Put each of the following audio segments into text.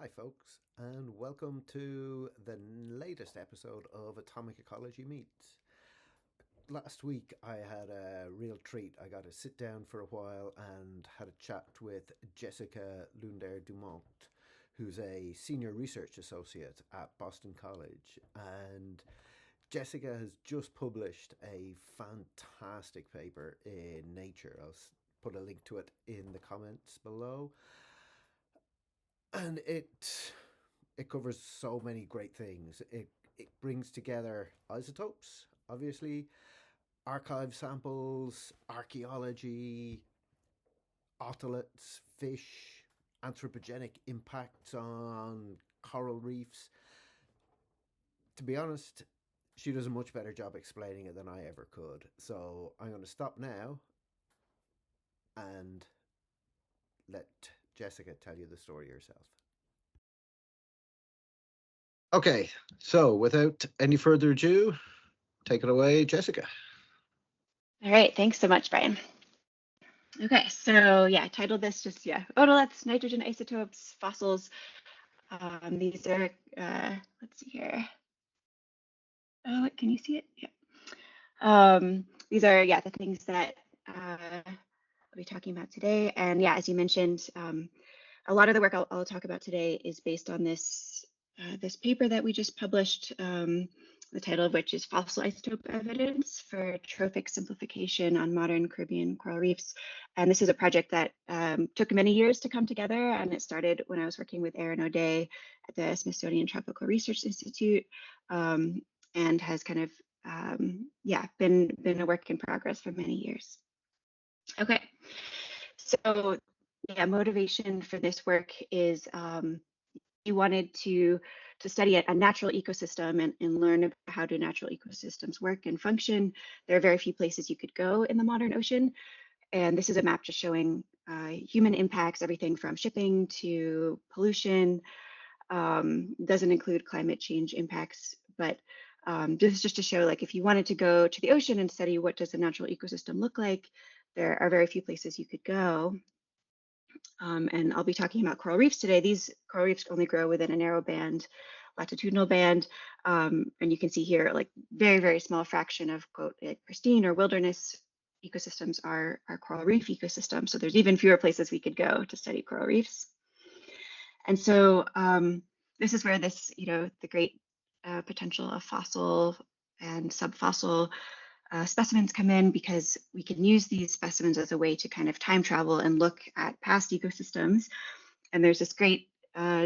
Hi, folks, and welcome to the latest episode of Atomic Ecology Meets. Last week, I had a real treat. I got to sit down for a while and had a chat with Jessica Leuders-Dumont, who's a senior research associate at Boston College. And Jessica has just published a fantastic paper in Nature. I'll put a link to it in the comments below. And it covers so many great things. It brings together isotopes, obviously, archive samples, archaeology, otoliths, fish, anthropogenic impacts on coral reefs. To be honest, she does a much better job explaining it than I ever could. So I'm going to stop now and let Jessica tell you the story herself. Okay, so without any further ado, take it away, Jessica. All right, thanks so much, Brian. Okay, so yeah, I titled this just, otoliths, nitrogen isotopes, fossils. These are, let's see here. Oh, can you see it? Yeah. These are, the things that I'll be talking about today. And yeah, as you mentioned, a lot of the work I'll talk about today is based on this paper that we just published, the title of which is Fossil Isotope Evidence for Trophic Simplification on Modern Caribbean Coral Reefs. And this is a project that took many years to come together, and it started when I was working with Aaron O'Day at the Smithsonian Tropical Research Institute, and has kind of been a work in progress for many years. Okay, so yeah, motivation for this work is you wanted to study a natural ecosystem and learn about how do natural ecosystems work and function. There are very few places you could go in the modern ocean. And this is a map just showing human impacts, everything from shipping to pollution. Doesn't include climate change impacts, but this is just to show, like, if you wanted to go to the ocean and study what does a natural ecosystem look like, there are very few places you could go. And I'll be talking about coral reefs today. These coral reefs only grow within a narrow band, latitudinal band. And you can see here, like, very, very small fraction of, quote, like pristine or wilderness ecosystems are coral reef ecosystems. So there's even fewer places we could go to study coral reefs. And so this is where this, the great potential of fossil and subfossil specimens come in, because we can use these specimens as a way to kind of time travel and look at past ecosystems. And there's this great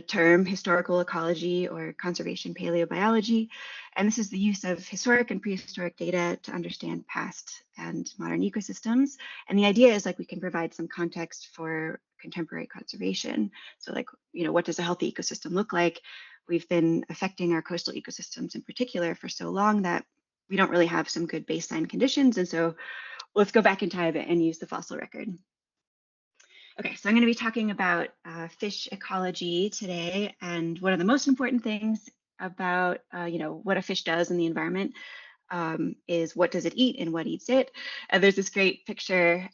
term, historical ecology or conservation paleobiology. And this is the use of historic and prehistoric data to understand past and modern ecosystems. And the idea is, like, we can provide some context for contemporary conservation. So, like, what does a healthy ecosystem look like? We've been affecting our coastal ecosystems in particular for so long that we don't really have some good baseline conditions. And so let's go back in time and use the fossil record. Okay, so I'm going to be talking about fish ecology today. And one of the most important things about what a fish does in the environment is what does it eat and what eats it. There's this great picture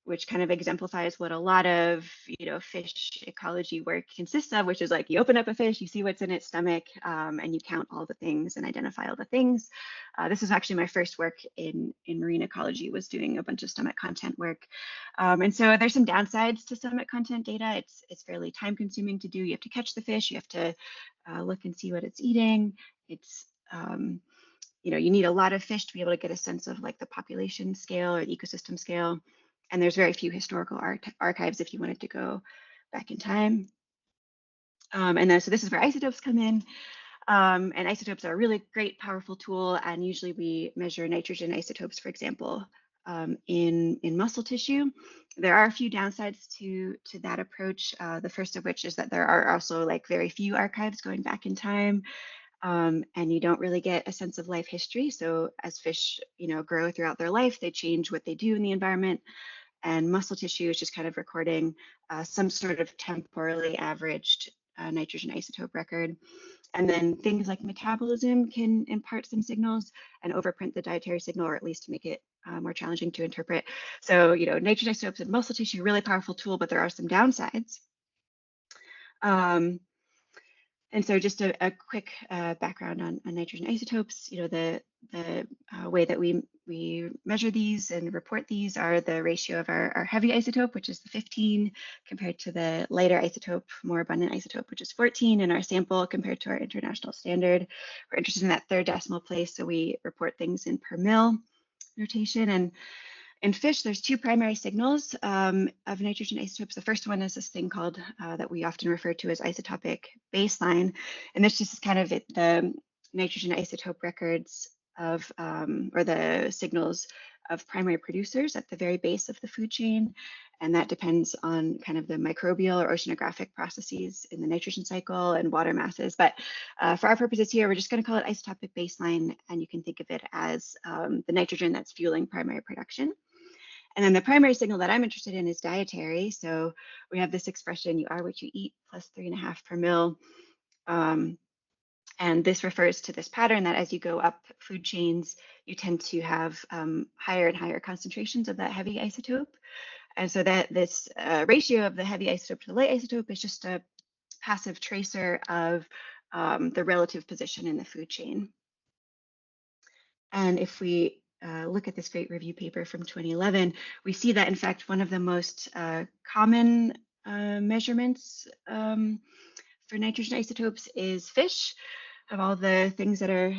which kind of exemplifies what a lot of fish ecology work consists of, which is, like, you open up a fish, you see what's in its stomach, and you count all the things and identify all the things. This is actually my first work in marine ecology, was doing a bunch of stomach content work. And so there's some downsides to stomach content data. It's fairly time consuming to do. You have to catch the fish, you have to look and see what it's eating. It's you need a lot of fish to be able to get a sense of, like, the population scale or the ecosystem scale. And there's very few historical archives if you wanted to go back in time. And then, so this is where isotopes come in. And isotopes are a really great, powerful tool. And usually we measure nitrogen isotopes, for example, in muscle tissue. There are a few downsides to that approach. The first of which is that there are also, like, very few archives going back in time. And you don't really get a sense of life history. So as fish, grow throughout their life, they change what they do in the environment. And muscle tissue is just kind of recording some sort of temporally averaged nitrogen isotope record. And then things like metabolism can impart some signals and overprint the dietary signal, or at least to make it more challenging to interpret. So, nitrogen isotopes in muscle tissue, really powerful tool, but there are some downsides. And so just a quick background on nitrogen isotopes. The way that we measure these and report these are the ratio of our heavy isotope, which is the 15, compared to the lighter isotope, more abundant isotope, which is 14 in our sample compared to our international standard. We're interested in that third decimal place, so we report things in per mil notation. And in fish, there's two primary signals of nitrogen isotopes. The first one is this thing called, that we often refer to as isotopic baseline. And this just is kind of the nitrogen isotope records of, or the signals of primary producers at the very base of the food chain. And that depends on kind of the microbial or oceanographic processes in the nitrogen cycle and water masses. But for our purposes here, we're just going to call it isotopic baseline. And you can think of it as the nitrogen that's fueling primary production. And then the primary signal that I'm interested in is dietary. So we have this expression, you are what you eat, plus 3.5 per mil. And this refers to this pattern that as you go up food chains, you tend to have higher and higher concentrations of that heavy isotope. And so that this ratio of the heavy isotope to the light isotope is just a passive tracer of the relative position in the food chain. And if we look at this great review paper from 2011, we see that, in fact, one of the most common measurements for nitrogen isotopes is fish, of all the things that are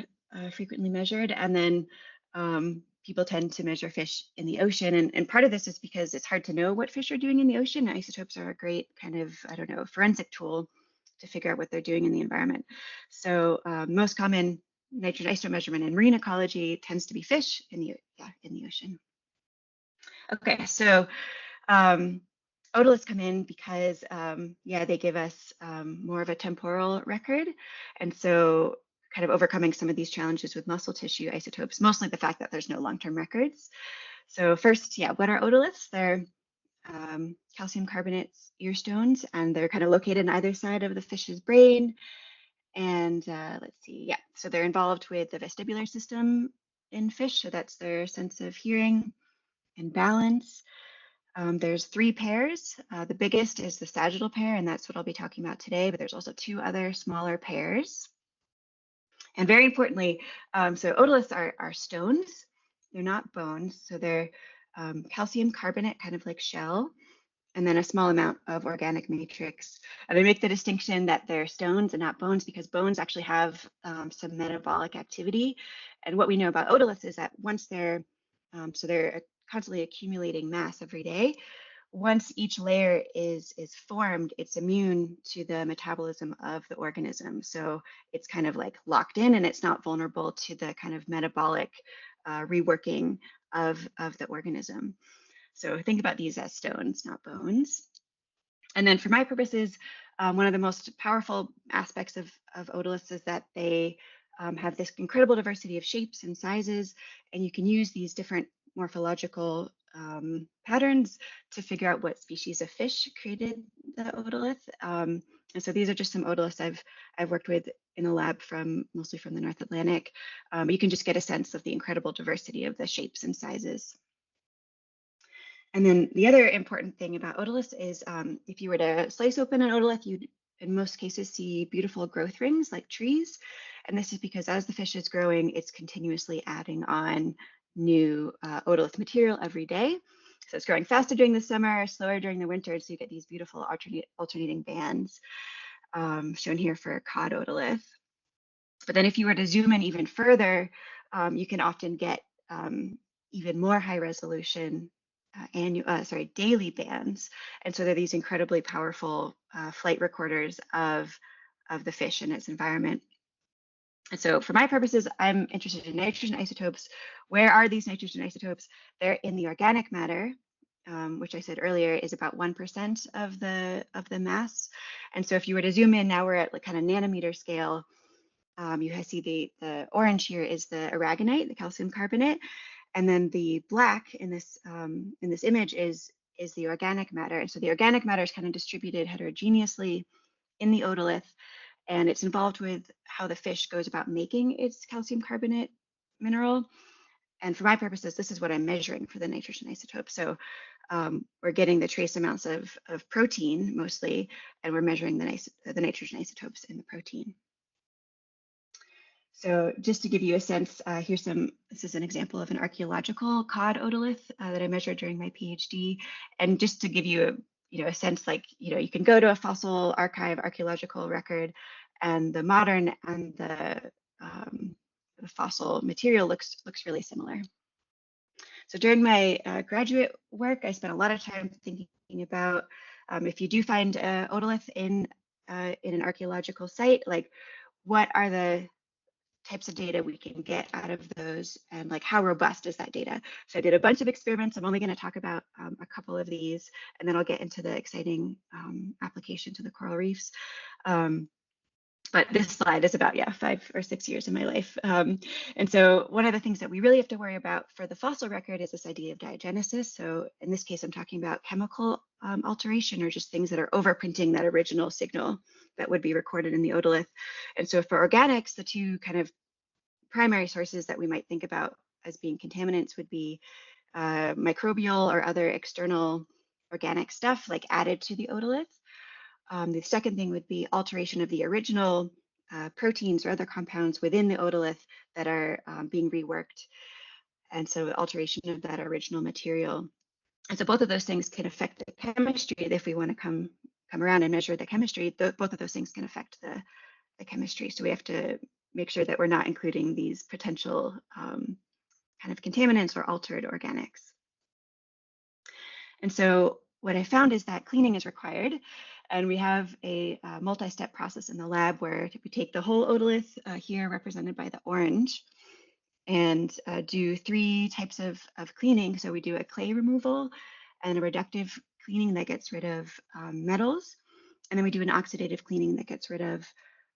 frequently measured. And then people tend to measure fish in the ocean. And part of this is because it's hard to know what fish are doing in the ocean. Isotopes are a great kind of, I don't know, forensic tool to figure out what they're doing in the environment. So most common nitrogen isotope measurement in marine ecology tends to be fish in the ocean. Okay, so otoliths come in because they give us more of a temporal record, and so kind of overcoming some of these challenges with muscle tissue isotopes, mostly the fact that there's no long-term records. So first, what are otoliths? They're calcium carbonate ear stones, and they're kind of located on either side of the fish's brain. And let's see, so they're involved with the vestibular system in fish, so that's their sense of hearing and balance. There's 3 pairs. The biggest is the sagittal pair, and that's what I'll be talking about today, but there's also 2 other smaller pairs. And very importantly, so otoliths are stones. They're not bones, so they're calcium carbonate, kind of like shell, and then a small amount of organic matrix. And I make the distinction that they're stones and not bones because bones actually have some metabolic activity. And what we know about otoliths is that once they're constantly accumulating mass every day, once each layer is formed, it's immune to the metabolism of the organism. So it's kind of like locked in, and it's not vulnerable to the kind of metabolic reworking of the organism. So think about these as stones, not bones. And then for my purposes, one of the most powerful aspects of otoliths is that they have this incredible diversity of shapes and sizes, and you can use these different morphological patterns to figure out what species of fish created the otolith. And so these are just some otoliths I've worked with in a lab mostly from the North Atlantic. You can just get a sense of the incredible diversity of the shapes and sizes. And then the other important thing about otoliths is if you were to slice open an otolith, you'd in most cases see beautiful growth rings like trees. And this is because as the fish is growing, it's continuously adding on new otolith material every day. So it's growing faster during the summer, slower during the winter. So you get these beautiful alternating bands shown here for cod otolith. But then if you were to zoom in even further, you can often get even more high resolution daily bands. And so they're these incredibly powerful flight recorders of the fish and its environment. And so for my purposes, I'm interested in nitrogen isotopes. Where are these nitrogen isotopes? They're in the organic matter, which I said earlier is about 1% of the mass. And so if you were to zoom in, now we're at like kind of nanometer scale. You see the orange here is the aragonite, the calcium carbonate. And then the black in this image is the organic matter. And so the organic matter is kind of distributed heterogeneously in the otolith, and it's involved with how the fish goes about making its calcium carbonate mineral. And for my purposes, this is what I'm measuring for the nitrogen isotope. So we're getting the trace amounts of protein mostly, and we're measuring the nitrogen isotopes in the protein. So just to give you a sense, this is an example of an archaeological cod otolith that I measured during my PhD. And just to give you a sense, like, you can go to a fossil archive, archaeological record, and the modern and the fossil material looks really similar. So during my graduate work, I spent a lot of time thinking about if you do find otolith in an archaeological site, like what are the types of data we can get out of those, and like how robust is that data. So I did a bunch of experiments. I'm only going to talk about a couple of these, and then I'll get into the exciting application to the coral reefs. But this slide is about 5 or 6 years of my life. And so one of the things that we really have to worry about for the fossil record is this idea of diagenesis. So in this case, I'm talking about chemical alteration, or just things that are overprinting that original signal that would be recorded in the otolith. And so for organics, the two kind of primary sources that we might think about as being contaminants would be microbial or other external organic stuff like added to the otolith. The second thing would be alteration of the original proteins or other compounds within the otolith that are being reworked. And so alteration of that original material. And so both of those things can affect the chemistry. If we want to come around and measure the chemistry, both of those things can affect the chemistry. So we have to make sure that we're not including these potential kind of contaminants or altered organics. And so what I found is that cleaning is required. And we have a multi-step process in the lab where we take the whole otolith here represented by the orange and do 3 types of cleaning. So we do a clay removal and a reductive cleaning that gets rid of metals. And then we do an oxidative cleaning that gets rid of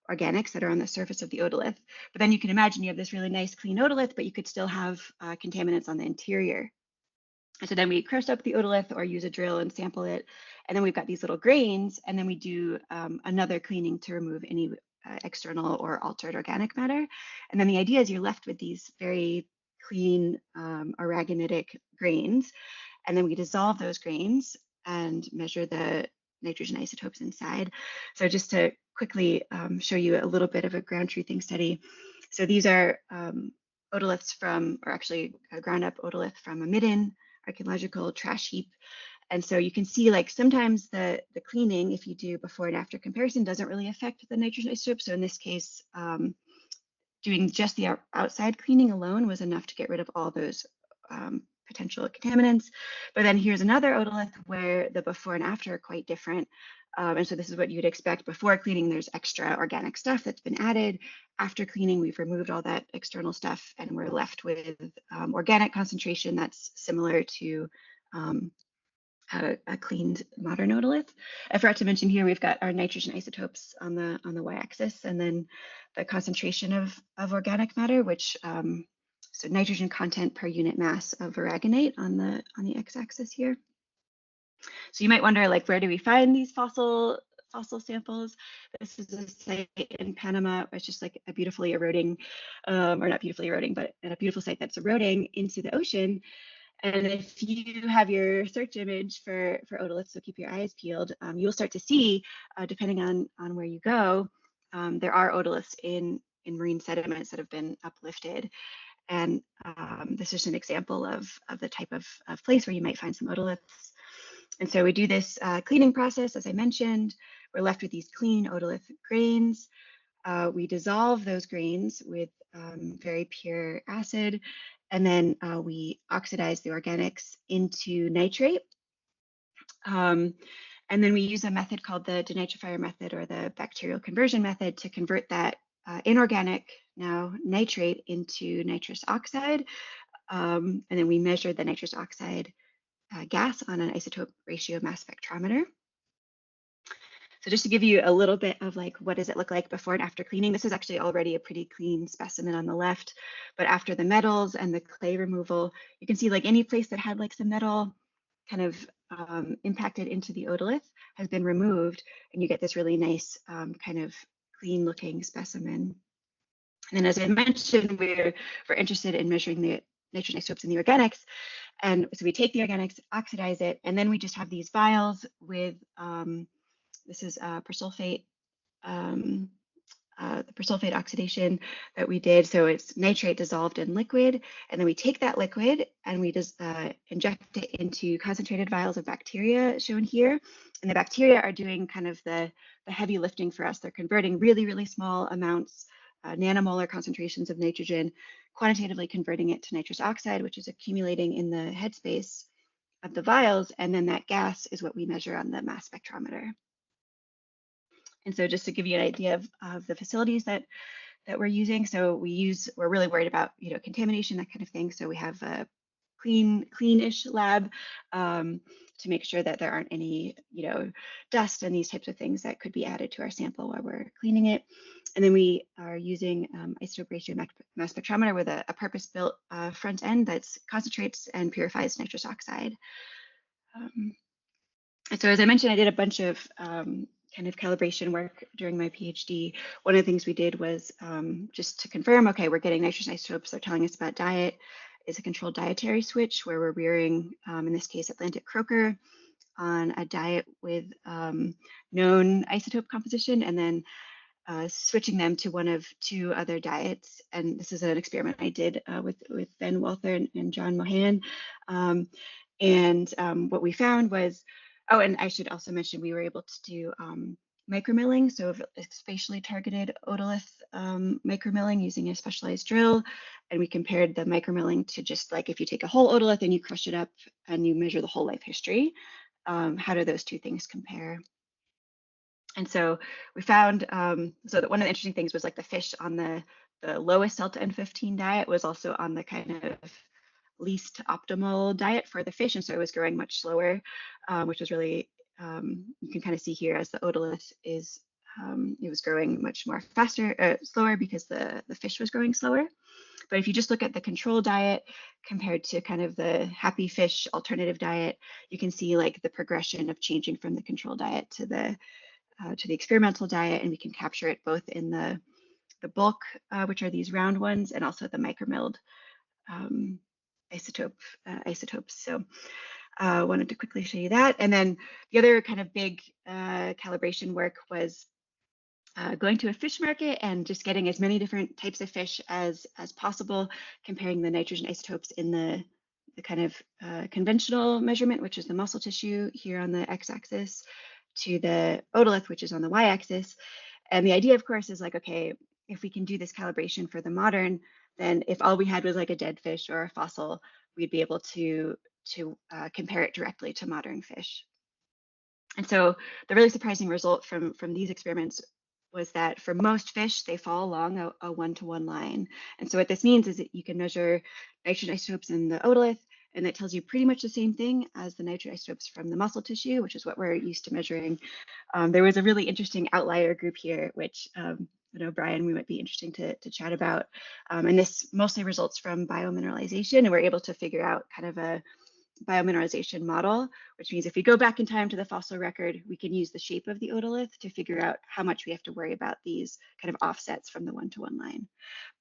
organics that are on the surface of the otolith. But then you can imagine you have this really nice clean otolith, but you could still have contaminants on the interior. And so then we crush up the otolith or use a drill and sample it. And then we've got these little grains, and then we do another cleaning to remove any external or altered organic matter. And then the idea is you're left with these very clean aragonitic grains. And then we dissolve those grains and measure the nitrogen isotopes inside. So just to quickly show you a little bit of a ground truthing study. So these are otoliths from, or actually a ground up otolith from a midden archaeological trash heap. And so you can see, like, sometimes the cleaning, if you do before and after comparison, doesn't really affect the nitrogen isotope. So in this case, doing just the outside cleaning alone was enough to get rid of all those potential contaminants. But then here's another otolith where the before and after are quite different. And so this is what you'd expect. Before cleaning, there's extra organic stuff that's been added. After cleaning, we've removed all that external stuff, and we're left with organic concentration that's similar to a cleaned modern otolith. I forgot to mention here, we've got our nitrogen isotopes on the y-axis, and then the concentration of organic matter, which so nitrogen content per unit mass of aragonite on the x-axis here. So you might wonder, like, where do we find these fossil samples? This is a site in Panama. It's just like a beautifully eroding, or not beautifully eroding, but a beautiful site that's eroding into the ocean. And if you have your search image for otoliths, so keep your eyes peeled, you'll start to see, depending on where you go, there are otoliths in marine sediments that have been uplifted. And this is an example of the type of place where you might find some otoliths. And so we do this cleaning process, as I mentioned. We're left with these clean otolith grains. We dissolve those grains with very pure acid, and then we oxidize the organics into nitrate. And then we use a method called the denitrifier method, or the bacterial conversion method, to convert that inorganic, now nitrate, into nitrous oxide. And then we measure the nitrous oxide gas on an isotope ratio mass spectrometer. So just to give you a little bit of, like, what does it look like before and after cleaning? This is actually already a pretty clean specimen on the left, but after the metals and the clay removal, you can see, like, any place that had like some metal kind of impacted into the otolith has been removed, and you get this really nice kind of clean looking specimen. And then, as I mentioned, we're interested in measuring the nitrogen isotopes in the organics. And so we take the organics, oxidize it, and then we just have these vials with, this is persulfate, the persulfate oxidation that we did. So it's nitrate dissolved in liquid. And then we take that liquid and we just inject it into concentrated vials of bacteria shown here. And the bacteria are doing kind of the heavy lifting for us. They're converting really, really small amounts, nanomolar concentrations of nitrogen, quantitatively converting it to nitrous oxide, which is accumulating in the headspace of the vials. And then that gas is what we measure on the mass spectrometer. And so just to give you an idea of the facilities that we're using, so we're really worried about, contamination, that kind of thing. So we have a clean-ish lab to make sure that there aren't any, dust and these types of things that could be added to our sample while we're cleaning it. And then we are using isotope ratio mass spectrometer with a purpose-built front end that concentrates and purifies nitrous oxide. And so as I mentioned, I did a bunch of kind of calibration work during my PhD. One of the things we did was just to confirm, okay, we're getting nitrous isotopes, they're telling us about diet, is a controlled dietary switch where we're rearing, in this case, Atlantic croaker on a diet with known isotope composition, and then switching them to one of two other diets. And this is an experiment I did with Ben Walther and John Mohan. What we found was, oh, and I should also mention we were able to do micromilling, so spatially targeted otolith micromilling using a specialized drill. And we compared the micromilling to just like if you take a whole otolith and you crush it up and you measure the whole life history, how do those two things compare? And so we found, so that one of the interesting things was like the fish on the lowest delta N15 diet was also on the kind of least optimal diet for the fish. And so it was growing much slower, which was really, you can kind of see here as the otolith is, it was growing much more slower because the fish was growing slower. But if you just look at the control diet compared to kind of the happy fish alternative diet, you can see like the progression of changing from the control diet to the experimental diet, and we can capture it both in the bulk, which are these round ones, and also the micromilled isotopes. So I wanted to quickly show you that. And then the other kind of big calibration work was going to a fish market and just getting as many different types of fish as possible, comparing the nitrogen isotopes in the kind of conventional measurement, which is the muscle tissue here on the x-axis, to the otolith, which is on the y-axis. And the idea, of course, is like, okay, if we can do this calibration for the modern, then if all we had was like a dead fish or a fossil, we'd be able to compare it directly to modern fish. And so the really surprising result from these experiments was that for most fish, they fall along a one-to-one line. And so what this means is that you can measure nitrogen isotopes in the otolith, and that tells you pretty much the same thing as the nitrogen isotopes from the muscle tissue, which is what we're used to measuring. There was a really interesting outlier group here, which I know, Brian, we might be interesting to chat about. And this mostly results from biomineralization, and we're able to figure out kind of a biomineralization model, which means if we go back in time to the fossil record, we can use the shape of the otolith to figure out how much we have to worry about these kind of offsets from the one-to-one line.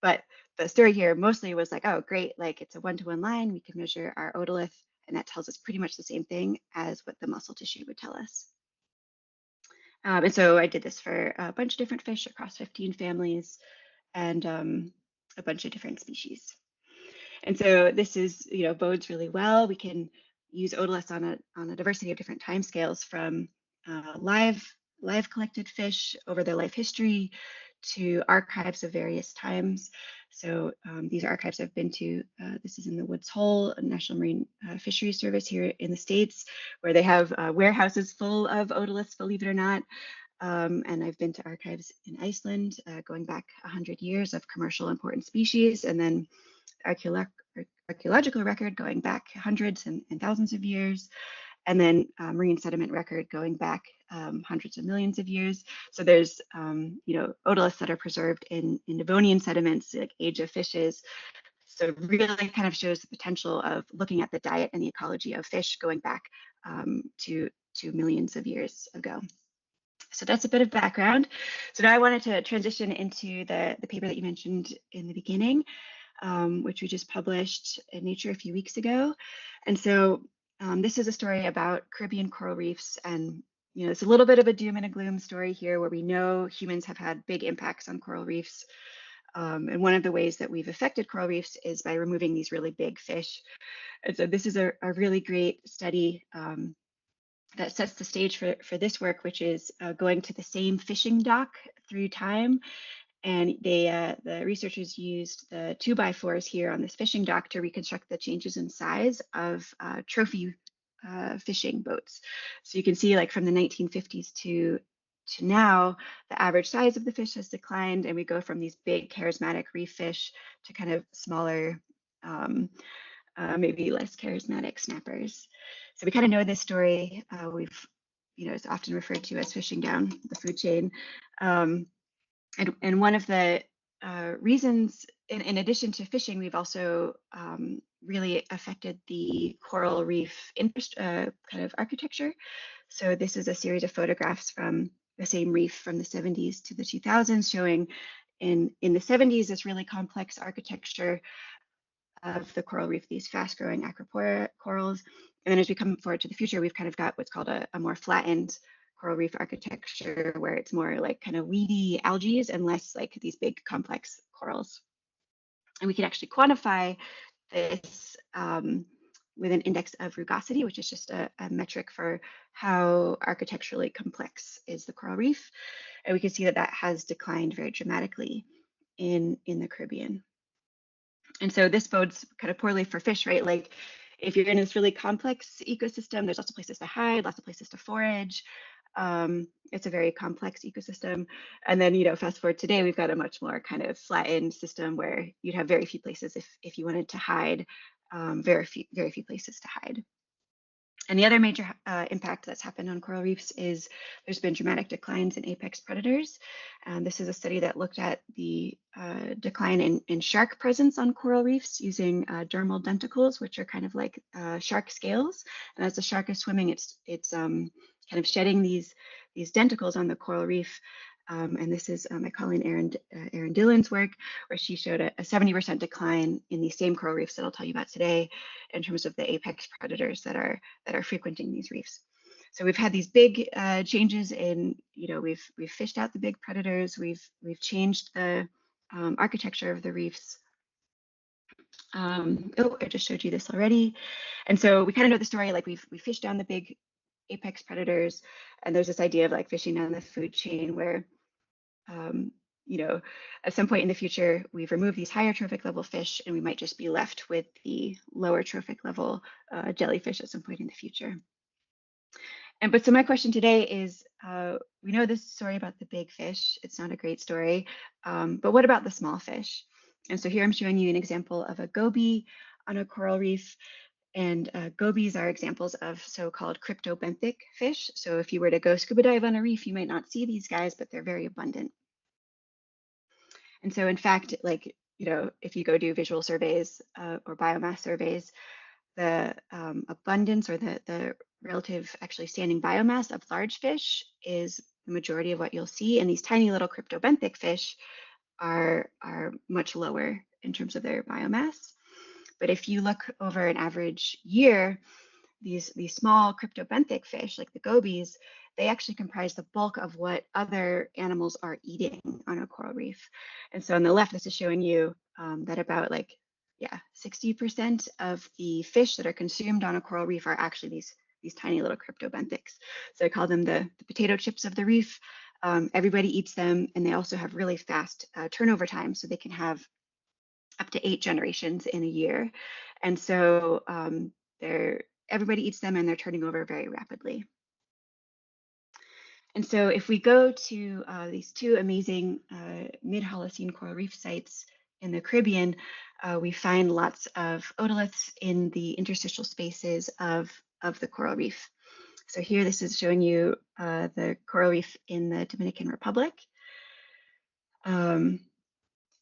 But the story here mostly was like, oh, great, like it's a one-to-one line, we can measure our otolith, and that tells us pretty much the same thing as what the muscle tissue would tell us. And so I did this for a bunch of different fish across 15 families and a bunch of different species. And so this is, bodes really well. We can use otoliths on a diversity of different timescales, from live collected fish over their life history to archives of various times. So these are archives I've been to. This is in the Woods Hole National Marine Fisheries Service here in the States, where they have warehouses full of otoliths, believe it or not. And I've been to archives in Iceland going back 100 years of commercial important species, and then archaeological record going back hundreds and thousands of years, and then marine sediment record going back hundreds of millions of years. So there's otoliths that are preserved in Devonian sediments, like age of fishes. So it really kind of shows the potential of looking at the diet and the ecology of fish going back to millions of years ago. So that's a bit of background. So now I wanted to transition into the paper that you mentioned in the beginning, which we just published in Nature a few weeks ago. And so this is a story about Caribbean coral reefs, and it's a little bit of a doom and a gloom story here, where we know humans have had big impacts on coral reefs. And one of the ways that we've affected coral reefs is by removing these really big fish. And so this is a really great study that sets the stage for this work, which is going to the same fishing dock through time. And the researchers used the 2x4s here on this fishing dock to reconstruct the changes in size of trophy fishing boats. So you can see, like, from the 1950s to now, the average size of the fish has declined, and we go from these big charismatic reef fish to kind of smaller, maybe less charismatic snappers. So we kind of know this story. It's often referred to as fishing down the food chain. And one of the reasons, in addition to fishing, we've also really affected the coral reef kind of architecture. So this is a series of photographs from the same reef from the 70s to the 2000s, showing in the 70s this really complex architecture of the coral reef, these fast-growing acropora corals. And then as we come forward to the future, we've kind of got what's called a more flattened coral reef architecture, where it's more like kind of weedy algae and less like these big complex corals. And we can actually quantify this with an index of rugosity, which is just a metric for how architecturally complex is the coral reef. And we can see that that has declined very dramatically in the Caribbean. And so this bodes kind of poorly for fish, right? Like, if you're in this really complex ecosystem, there's lots of places to hide, lots of places to forage. It's a very complex ecosystem. And then, fast forward today, we've got a much more kind of flattened system where you'd have very few places if you wanted to hide, very few places to hide. And the other major impact that's happened on coral reefs is there's been dramatic declines in apex predators. And this is a study that looked at the decline in shark presence on coral reefs using dermal denticles, which are kind of like shark scales. And as the shark is swimming, it's kind of shedding these denticles on the coral reef. And this is my colleague Erin Dillon's work, where she showed a 70% decline in these same coral reefs that I'll tell you about today, in terms of the apex predators that are frequenting these reefs. So we've had these big changes in, we've fished out the big predators, we've changed the architecture of the reefs. I just showed you this already. And so we kind of know the story, like we fished down the big apex predators, and there's this idea of like fishing down the food chain, where at some point in the future, we've removed these higher trophic level fish, and we might just be left with the lower trophic level jellyfish at some point in the future. But so my question today is, we know this story about the big fish. It's not a great story, but what about the small fish? And so here I'm showing you an example of a goby on a coral reef. And gobies are examples of so-called cryptobenthic fish. So if you were to go scuba dive on a reef, you might not see these guys, but they're very abundant. And so, in fact, like, if you go do visual surveys or biomass surveys, the abundance, or the relative actually standing biomass of large fish is the majority of what you'll see. And these tiny little cryptobenthic fish are much lower in terms of their biomass. But if you look over an average year, these small cryptobenthic fish, like the gobies, they actually comprise the bulk of what other animals are eating on a coral reef. And so on the left, this is showing you that about 60% of the fish that are consumed on a coral reef are actually these tiny little cryptobenthics. So I call them the potato chips of the reef. Everybody eats them, and they also have really fast turnover time, so they can have up to 8 generations in a year. And so everybody eats them, and they're turning over very rapidly. And so if we go to these two amazing mid-Holocene coral reef sites in the Caribbean, we find lots of otoliths in the interstitial spaces of the coral reef. So here, this is showing you the coral reef in the Dominican Republic.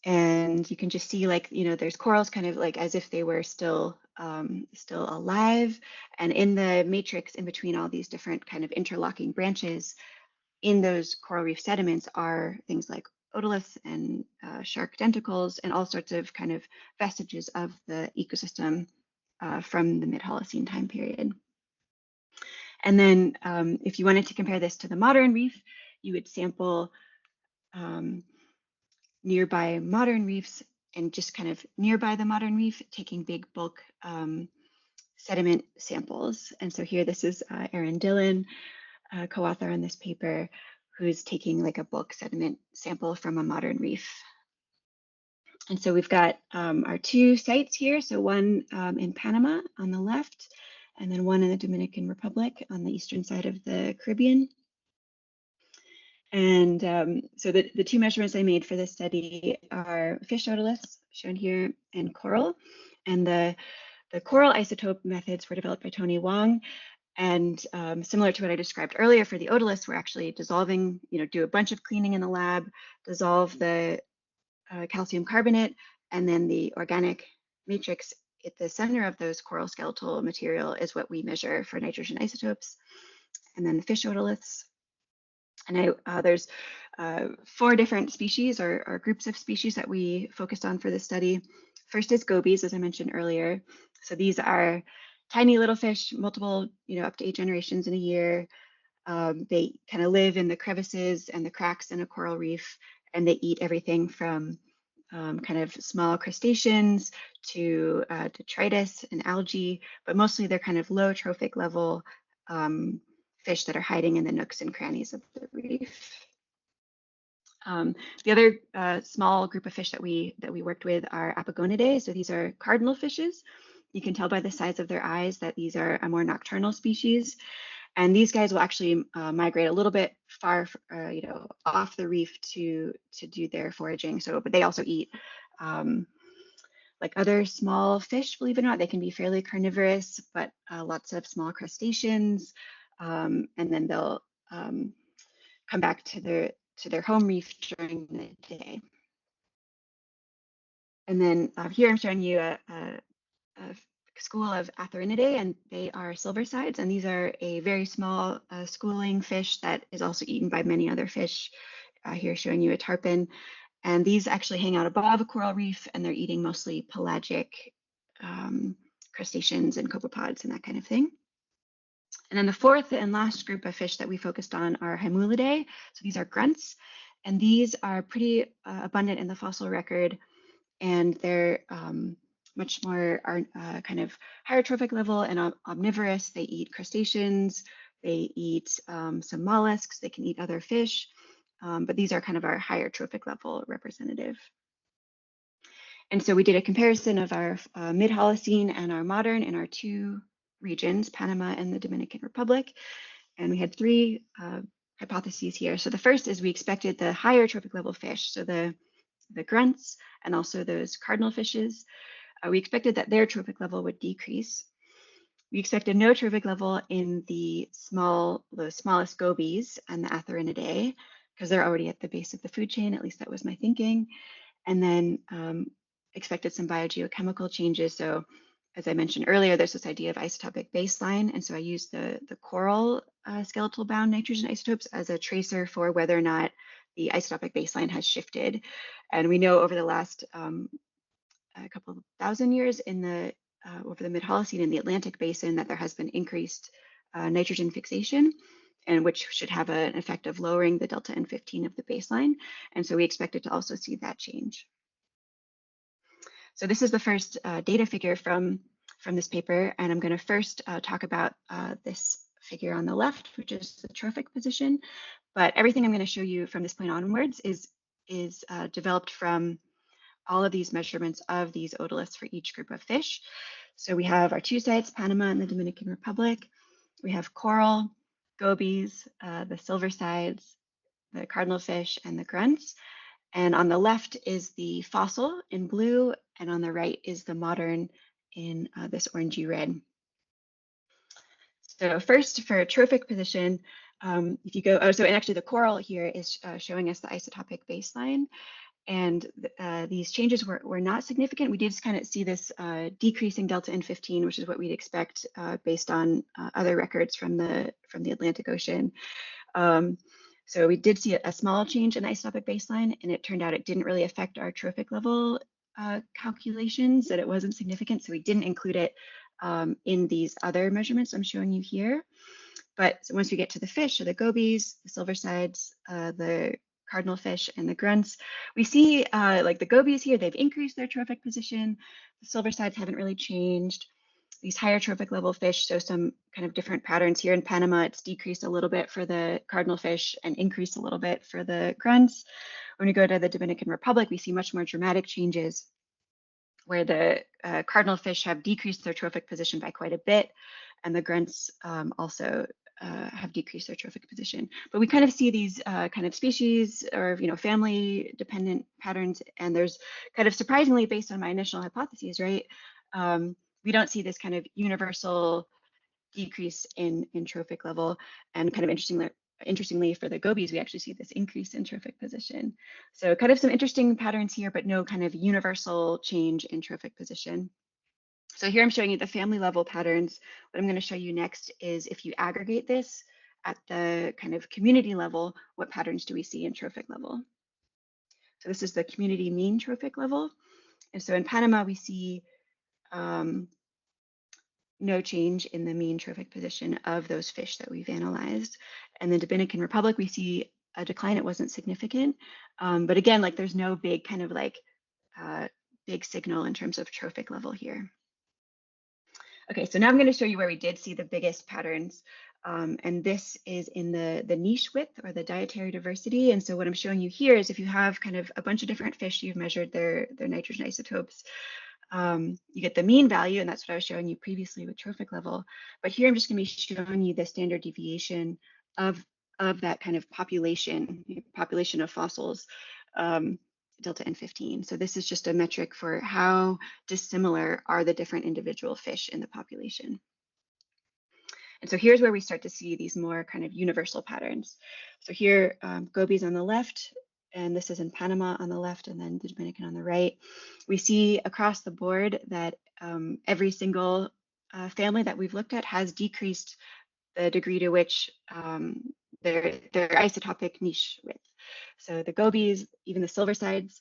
And you can just see, like, there's corals kind of like as if they were still alive. And in the matrix in between all these different kind of interlocking branches, in those coral reef sediments are things like otoliths and shark denticles and all sorts of kind of vestiges of the ecosystem from the mid-Holocene time period. And then if you wanted to compare this to the modern reef, you would sample nearby modern reefs and just kind of nearby the modern reef, taking big bulk sediment samples. And so here, this is Erin Dillon, co-author on this paper, who's taking like a bulk sediment sample from a modern reef. And so we've got our two sites here. So one in Panama on the left, and then one in the Dominican Republic on the eastern side of the Caribbean. And so the two measurements I made for this study are fish otoliths, shown here, and coral. And the coral isotope methods were developed by Tony Wong. And similar to what I described earlier for the otoliths, we're actually dissolving, do a bunch of cleaning in the lab, dissolve the calcium carbonate, and then the organic matrix at the center of those coral skeletal material is what we measure for nitrogen isotopes. And then the fish otoliths. And there's 4 different species or groups of species that we focused on for this study. First is gobies, as I mentioned earlier. So these are tiny little fish, multiple, up to 8 generations in a year. They kind of live in the crevices and the cracks in a coral reef, and they eat everything from kind of small crustaceans to detritus and algae, but mostly they're kind of low trophic level fish that are hiding in the nooks and crannies of the reef. The other small group of fish that we worked with are Apagonidae. So these are cardinal fishes. You can tell by the size of their eyes that these are a more nocturnal species. And these guys will actually migrate a little bit far, off the reef to do their foraging. So, but they also eat like other small fish, believe it or not. They can be fairly carnivorous, but lots of small crustaceans. And then they'll come back to their home reef during the day. And then here I'm showing you a school of Athorinidae, and they are silversides, and these are a very small schooling fish that is also eaten by many other fish. Here showing you a tarpon, and these actually hang out above a coral reef, and they're eating mostly pelagic crustaceans and copepods and that kind of thing. And then the fourth and last group of fish that we focused on are Hymulidae. So these are grunts, and these are pretty abundant in the fossil record, and they're much more kind of higher trophic level and omnivorous. They eat crustaceans, they eat some mollusks, they can eat other fish, but these are kind of our higher trophic level representative. And so we did a comparison of our mid-Holocene and our modern in our 2 regions, Panama and the Dominican Republic. And we had 3 hypotheses here. So the first is we expected the higher trophic level fish, so the grunts and also those cardinal fishes. We expected that their trophic level would decrease. We expected no trophic level in the smallest gobies and the Athorinidae, because they're already at the base of the food chain. At least that was my thinking. And then expected some biogeochemical changes. So as I mentioned earlier, there's this idea of isotopic baseline. And so I used the coral skeletal bound nitrogen isotopes as a tracer for whether or not the isotopic baseline has shifted. And we know over the last a couple of thousand years in the over the mid-Holocene in the Atlantic basin that there has been increased nitrogen fixation, and which should have an effect of lowering the delta N15 of the baseline. And so we expected to also see that change. So this is the first data figure from this paper, and I'm going to first talk about this figure on the left, which is the trophic position. But everything I'm going to show you from this point onwards is developed from all of these measurements of these otoliths for each group of fish. So we have our 2 sites, Panama and the Dominican Republic. We have coral, gobies, the silversides, the cardinal fish, and the grunts. And on the left is the fossil in blue, and on the right is the modern in this orangey red. So first, for a trophic position, if you go, and actually the coral here is showing us the isotopic baseline. And these changes were not significant. We did kind of see this decreasing delta N15, which is what we'd expect based on other records from the Atlantic Ocean. So we did see a small change in the isotopic baseline, and it turned out it didn't really affect our trophic level calculations, that it wasn't significant. So we didn't include it in these other measurements I'm showing you here. But once we get to the fish, so the gobies, the silversides, the cardinal fish, and the grunts, we see like the gobies here, they've increased their trophic position. The silversides haven't really changed. These higher trophic level fish show some kind of different patterns. Here in Panama, it's decreased a little bit for the cardinal fish and increased a little bit for the grunts. When we go to the Dominican Republic, we see much more dramatic changes where the cardinal fish have decreased their trophic position by quite a bit, and the grunts also have decreased their trophic position. But we kind of see these kind of species or family dependent patterns, and there's kind of surprisingly, based on my initial hypotheses, right? We don't see this kind of universal decrease in trophic level, and kind of interestingly for the gobies, we actually see this increase in trophic position. So kind of some interesting patterns here, but no kind of universal change in trophic position. So here I'm showing you the family level patterns. What I'm going to show you next is if you aggregate this at the kind of community level, what patterns do we see in trophic level? So this is the community mean trophic level. And so in Panama, we see no change in the mean trophic position of those fish that we've analyzed. And the Dominican Republic, we see a decline. It wasn't significant. But again, like there's no big kind of like big signal in terms of trophic level here. Okay, so now I'm going to show you where we did see the biggest patterns. And this is in the niche width or the dietary diversity. And so what I'm showing you here is if you have kind of a bunch of different fish, you've measured their nitrogen isotopes, you get the mean value, and that's what I was showing you previously with trophic level. But here I'm just going to be showing you the standard deviation of that kind of population of fossils, delta N15. So this is just a metric for how dissimilar are the different individual fish in the population. And so here's where we start to see these more kind of universal patterns. So here, gobies on the left, and this is in Panama on the left, and then the Dominican on the right. We see across the board that every single family that we've looked at has decreased the degree to which their isotopic niche width. So the gobies, even the silversides,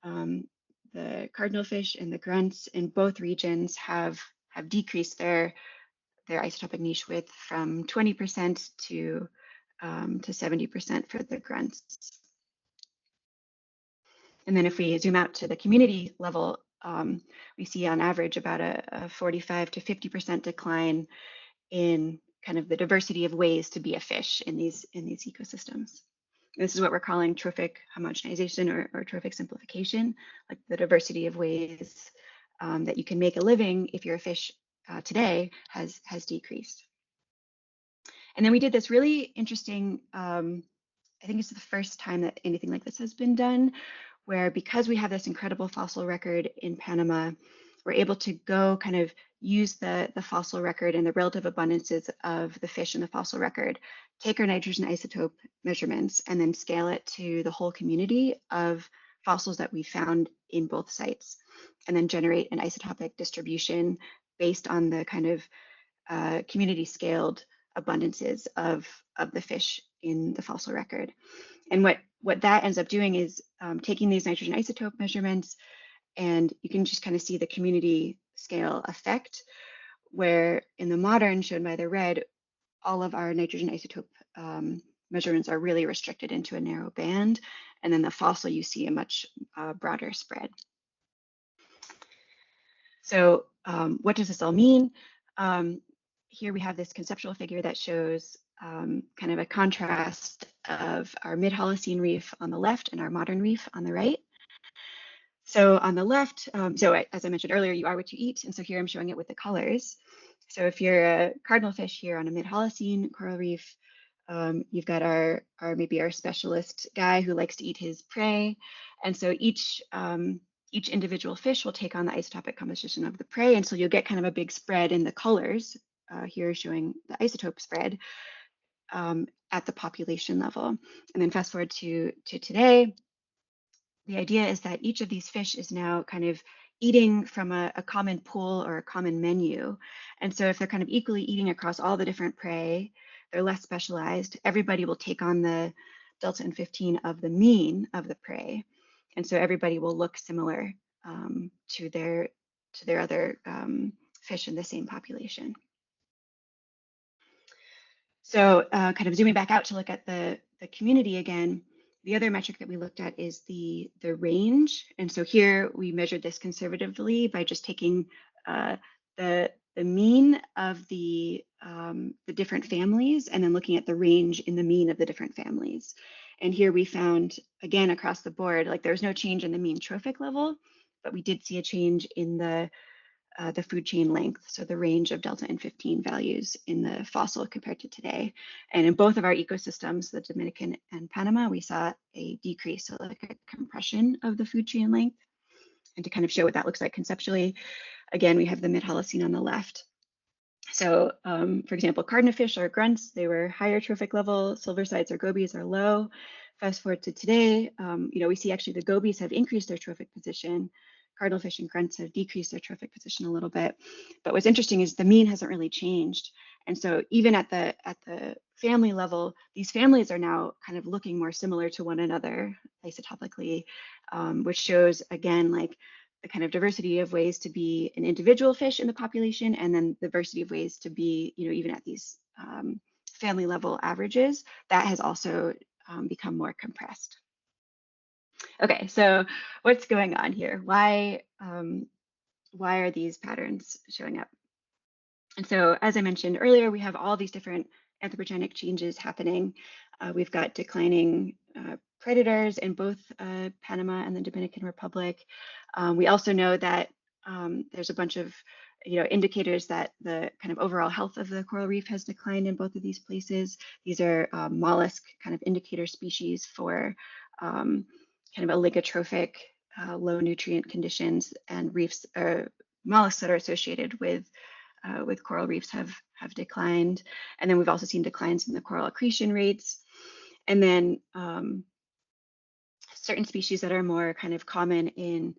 the cardinal fish and the grunts in both regions have decreased their isotopic niche width from 20% to 70% for the grunts. And then if we zoom out to the community level, we see on average about a 45 to 50% decline in kind of the diversity of ways to be a fish in these ecosystems. This is what we're calling trophic homogenization or trophic simplification, like the diversity of ways that you can make a living if you're a fish today has decreased. And then we did this really interesting, I think it's the first time that anything like this has been done, where because we have this incredible fossil record in Panama, we're able to go kind of use the fossil record and the relative abundances of the fish in the fossil record, take our nitrogen isotope measurements, and then scale it to the whole community of fossils that we found in both sites, and then generate an isotopic distribution based on the kind of community scaled abundances of the fish in the fossil record. And what that ends up doing is taking these nitrogen isotope measurements, and you can just kind of see the community scale effect, where in the modern, shown by the red, all of our nitrogen isotope measurements are really restricted into a narrow band. And then the fossil, you see a much broader spread. So what does this all mean? Here we have this conceptual figure that shows kind of a contrast of our mid-Holocene reef on the left and our modern reef on the right. So on the left, as I mentioned earlier, you are what you eat. And so here I'm showing it with the colors. So if you're a cardinal fish here on a mid-Holocene coral reef, you've got our maybe our specialist guy who likes to eat his prey. And so each individual fish will take on the isotopic composition of the prey. And so you'll get kind of a big spread in the colors, here showing the isotope spread at the population level. And then fast forward to today, the idea is that each of these fish is now kind of eating from a common pool or a common menu. And so if they're kind of equally eating across all the different prey, they're less specialized. Everybody will take on the delta N15 of the mean of the prey. And so everybody will look similar to their other fish in the same population. So kind of zooming back out to look at the community again, the other metric that we looked at is the range. And so here we measured this conservatively by just taking the mean of the different families and then looking at the range in the mean of the different families. And here we found, again, across the board, like there's no change in the mean trophic level, but we did see a change in the food chain length, so the range of delta N15 values in the fossil compared to today. And in both of our ecosystems, the Dominican and Panama, we saw a decrease, so like a compression of the food chain length. And to kind of show what that looks like conceptually, again, we have the mid-Holocene on the left. So for example, cardinalfish or grunts, they were higher trophic level, silversides or gobies are low. Fast forward to today, we see actually the gobies have increased their trophic position. Cardinalfish and grunts have decreased their trophic position a little bit. But what's interesting is the mean hasn't really changed. And so even at the family level, these families are now kind of looking more similar to one another isotopically, which shows again, like the kind of diversity of ways to be an individual fish in the population, and then the diversity of ways to be, even at these family level averages, that has also become more compressed. Okay, so what's going on here? Why are these patterns showing up? And so, as I mentioned earlier, we have all these different anthropogenic changes happening. We've got declining predators in both Panama and the Dominican Republic. We also know that there's a bunch of indicators that the kind of overall health of the coral reef has declined in both of these places. These are mollusk kind of indicator species for kind of oligotrophic, low nutrient conditions, and reefs or mollusks that are associated with coral reefs have declined. And then we've also seen declines in the coral accretion rates. And then certain species that are more kind of common in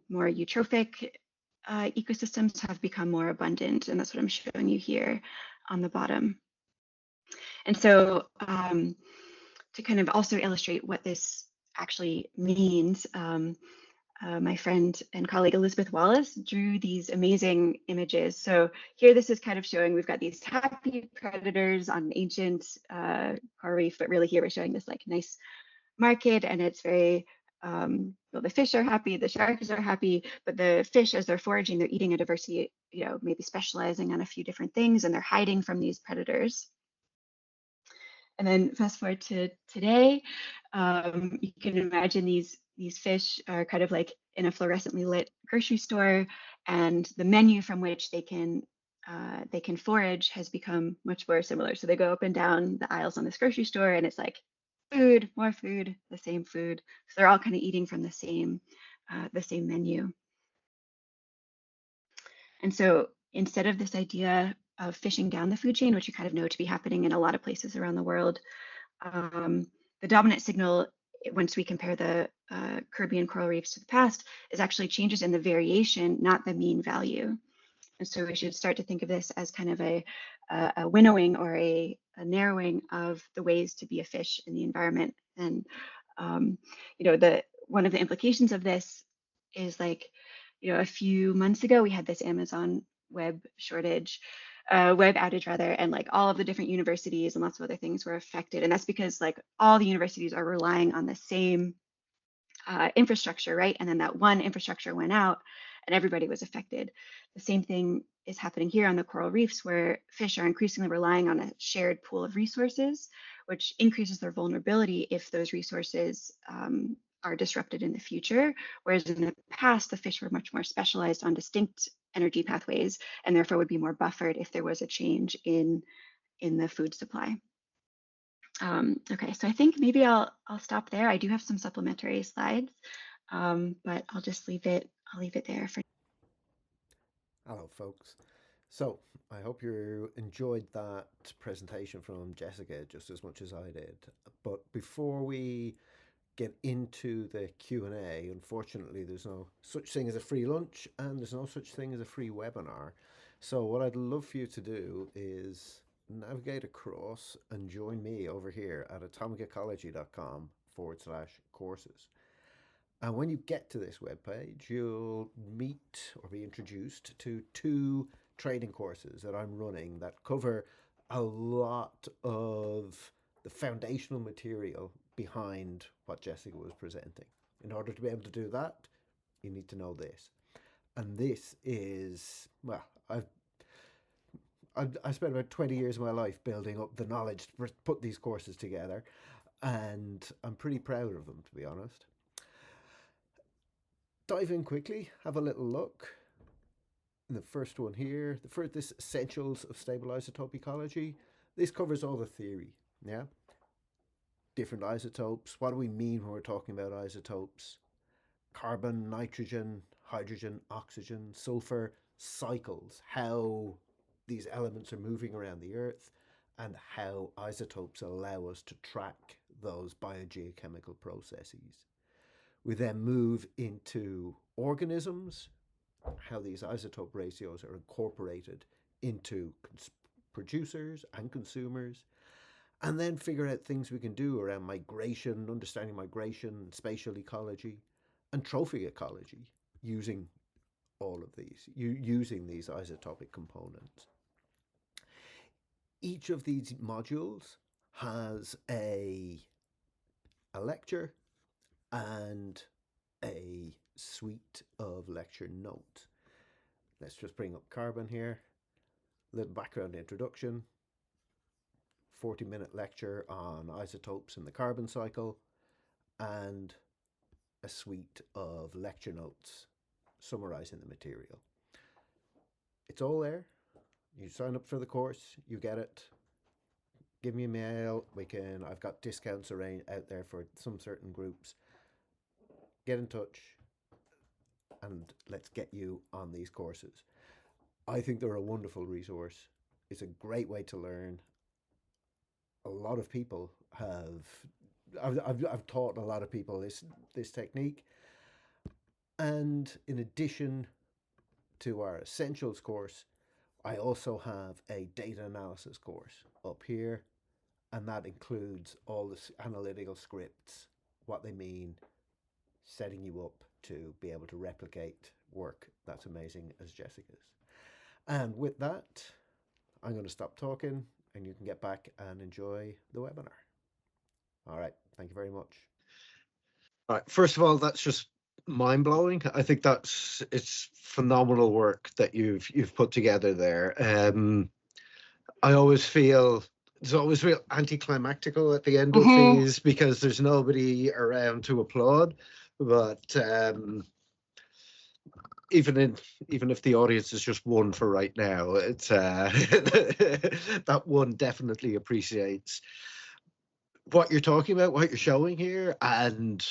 more eutrophic ecosystems have become more abundant. And that's what I'm showing you here on the bottom. And so to kind of also illustrate what this actually means, my friend and colleague Elizabeth Wallace drew these amazing images. So here, this is kind of showing we've got these happy predators on an ancient coral reef, but really here we're showing this like nice market, and it's very well, the fish are happy, the sharks are happy, but the fish, as they're foraging, they're eating a diversity, maybe specializing on a few different things, and they're hiding from these predators. And then fast forward to today, you can imagine these fish are kind of like in a fluorescently lit grocery store, and the menu from which they can forage has become much more similar. So they go up and down the aisles on this grocery store, and it's like food, more food, the same food. So they're all kind of eating from the same menu. And so instead of this idea of fishing down the food chain, which you kind of know to be happening in a lot of places around the world, the dominant signal, once we compare the Caribbean coral reefs to the past, is actually changes in the variation, not the mean value. And so we should start to think of this as kind of a winnowing or a narrowing of the ways to be a fish in the environment. And one of the implications of this is like, a few months ago we had this Amazon web shortage, web outage rather, and like all of the different universities and lots of other things were affected. And that's because like all the universities are relying on the same infrastructure, right? And then that one infrastructure went out and everybody was affected. The same thing is happening here on the coral reefs, where fish are increasingly relying on a shared pool of resources, which increases their vulnerability if those resources are disrupted in the future. Whereas in the past, the fish were much more specialized on distinct energy pathways, and therefore would be more buffered if there was a change in the food supply. Okay, so I think maybe I'll stop there. I do have some supplementary slides, but I'll just leave it. I'll leave it there for. Hello, folks. So, I hope you enjoyed that presentation from Jessica just as much as I did. But before we get into the Q&A, unfortunately, there's no such thing as a free lunch and there's no such thing as a free webinar. So, what I'd love for you to do is navigate across and join me over here at atomicecology.com/courses. And when you get to this webpage, you'll meet or be introduced to two training courses that I'm running that cover a lot of the foundational material behind what Jessica was presenting. In order to be able to do that, you need to know this. And this is, well, I spent about 20 years of my life building up the knowledge to put these courses together, and I'm pretty proud of them, to be honest. Dive in quickly, have a little look. In the first one here, the first, this Essentials of Stable Isotope Ecology, this covers all the theory, yeah? Different isotopes, what do we mean when we're talking about isotopes? Carbon, nitrogen, hydrogen, oxygen, sulfur, cycles, how these elements are moving around the Earth, and how isotopes allow us to track those biogeochemical processes. We then move into organisms, how these isotope ratios are incorporated into producers and consumers, and then figure out things we can do around migration, understanding migration, spatial ecology, and trophic ecology using all of these, using these isotopic components. Each of these modules has a lecture and a suite of lecture notes. Let's just bring up carbon here. A little background introduction. 40-minute lecture on isotopes in the carbon cycle, and a suite of lecture notes summarizing the material. It's all there. You sign up for the course, you get it. Give me a mail. I've got discounts out there for some certain groups. Get in touch and let's get you on these courses. I think they're a wonderful resource. It's a great way to learn. A lot of people I've taught a lot of people this technique. And in addition to our essentials course, I also have a data analysis course up here, and that includes all the analytical scripts, what they mean, setting you up to be able to replicate work that's amazing as Jessica's. And with that, I'm going to stop talking and you can get back and enjoy the webinar. All right. Thank you very much. All right. First of all, that's just mind blowing. I think it's phenomenal work that you've put together there. I always feel it's always real anticlimactical at the end of these because there's nobody around to applaud. But even if the audience is just one for right now, it's that one definitely appreciates what you're talking about, what you're showing here, and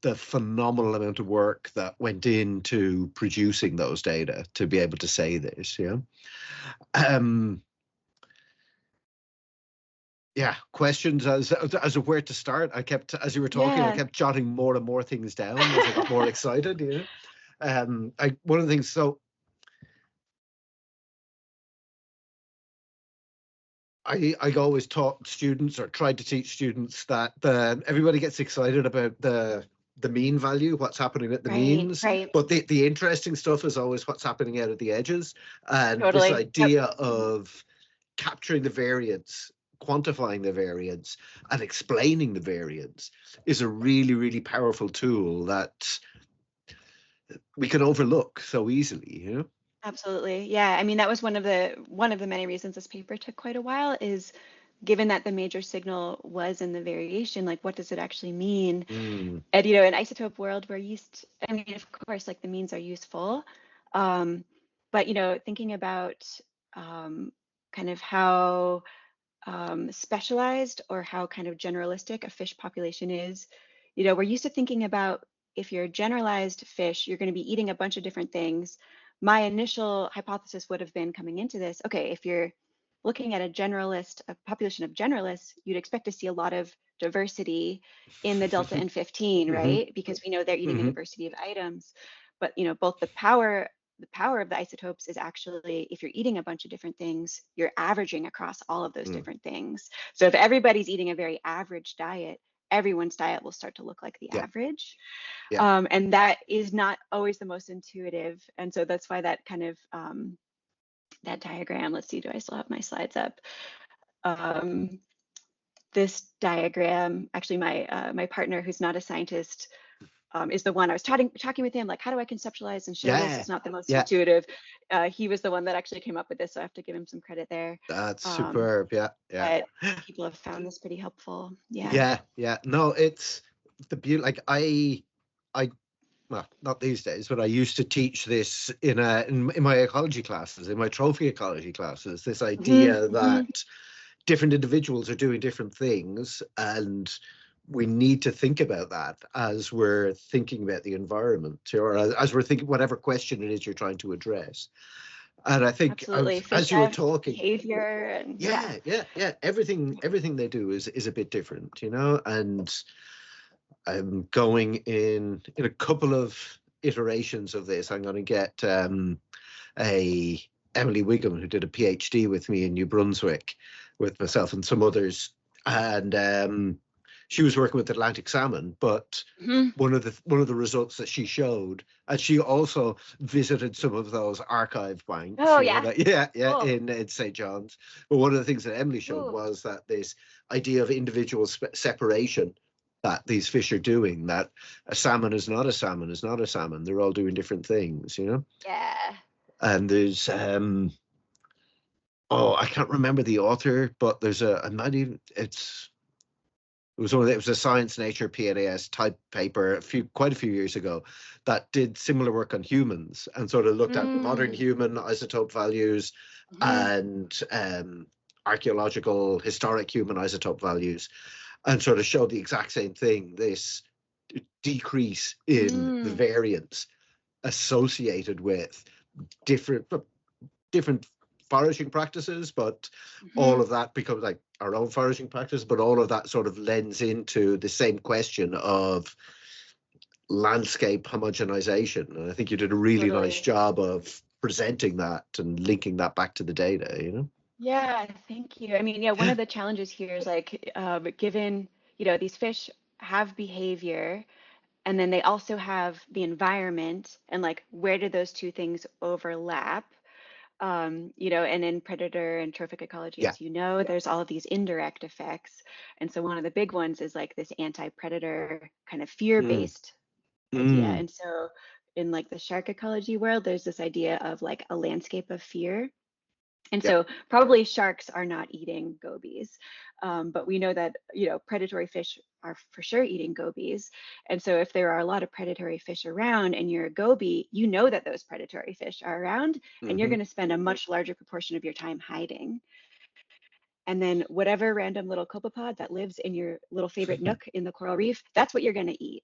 the phenomenal amount of work that went into producing those data to be able to say this. Questions as of where to start. As you were talking, I kept jotting more and more things down as I got more excited. One of the things, so I always taught students or tried to teach students that everybody gets excited about the mean value, what's happening at the means, but the interesting stuff is always what's happening out at the edges. And this idea of capturing the variance, quantifying the variance, and explaining the variance is a really, really powerful tool that we can overlook so easily. Absolutely. Yeah. I mean, that was one of the many reasons this paper took quite a while, is given that the major signal was in the variation, like what does it actually mean? And, in isotope world, we're I mean, of course, like the means are useful. But, thinking about kind of how specialized or how kind of generalistic a fish population is, we're used to thinking about if you're a generalized fish, you're going to be eating a bunch of different things. My initial hypothesis would have been coming into this, okay, if you're looking at a population of generalists, you'd expect to see a lot of diversity in the delta and 15, right? Because we know they're eating a diversity of items. But both the power of the isotopes is actually, if you're eating a bunch of different things, you're averaging across all of those different things. So if everybody's eating a very average diet, everyone's diet will start to look like the Yeah. average. Yeah. And that is not always the most intuitive. And so that's why that kind of, that diagram, let's see, do I still have my slides up? This diagram, actually my partner who's not a scientist is the one I was talking with him, like, how do I conceptualize and show this? It's not the most intuitive. He was the one that actually came up with this, so I have to give him some credit there. That's superb. Yeah. But people have found this pretty helpful. Yeah. No, it's the beauty. Like I well, not these days, but I used to teach this in my ecology classes, in my trophy ecology classes, this idea that different individuals are doing different things, and we need to think about that as we're thinking about the environment, or as we're thinking whatever question it is you're trying to address. And I think as you were talking, behavior and everything they do is a bit different, you know. And I'm going in a couple of iterations of this. I'm going to get a Emily Wiggum, who did a PhD with me in New Brunswick, with myself and some others, and she was working with Atlantic salmon. But one of the results that she showed, and she also visited some of those archive banks. Oh yeah, cool. in St. John's. But one of the things that Emily showed was that this idea of individual separation that these fish are doing, that a salmon is not a salmon is not a salmon. They're all doing different things, you know? Yeah. And there's, I can't remember the author, but there's it was a Science Nature PNAS type paper quite a few years ago that did similar work on humans and sort of looked at modern human isotope values and archaeological historic human isotope values, and sort of showed the exact same thing, this decrease in the variance associated with different foraging practices, but all of that becomes like our own foraging practice, but all of that sort of lends into the same question of landscape homogenization. And I think you did a really nice job of presenting that and linking that back to the data, you know? Yeah, thank you. I mean, one of the challenges here is like, given, these fish have behavior, and then they also have the environment, and like, where do those two things overlap? And in predator and trophic ecology, as there's all of these indirect effects. And so one of the big ones is like this anti-predator kind of fear-based idea. And so in like the shark ecology world, there's this idea of like a landscape of fear. And so probably sharks are not eating gobies, but we know that, predatory fish are for sure eating gobies. And so if there are a lot of predatory fish around and you're a goby, you know that those predatory fish are around, and you're going to spend a much larger proportion of your time hiding. And then whatever random little copepod that lives in your little favorite nook in the coral reef, that's what you're going to eat.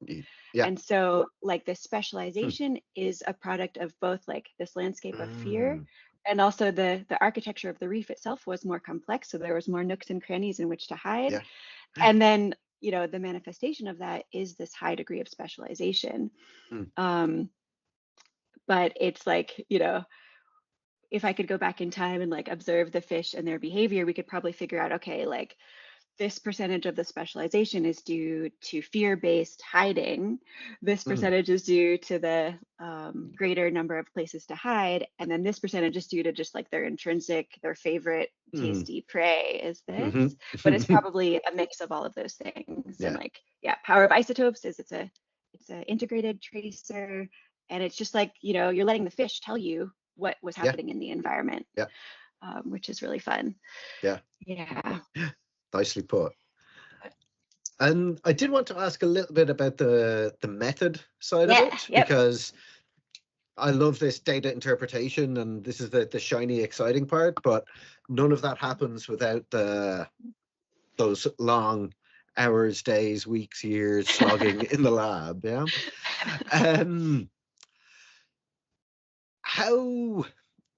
Yeah. And so like the specialization is a product of both like this landscape of fear, and also the architecture of the reef itself was more complex. So there was more nooks and crannies in which to hide. Yeah. And then, the manifestation of that is this high degree of specialization. But it's like, if I could go back in time and like observe the fish and their behavior, we could probably figure out, okay, like this percentage of the specialization is due to fear-based hiding. This percentage is due to the greater number of places to hide. And then this percentage is due to just like their favorite tasty prey is this. But it's probably a mix of all of those things. And like, power of isotopes is it's a integrated tracer. And it's just like, you're letting the fish tell you what was happening in the environment, which is really fun. Yeah. Nicely put. And I did want to ask a little bit about the method side of it, because I love this data interpretation, and this is the shiny, exciting part, but none of that happens without those long hours, days, weeks, years slogging in the lab. How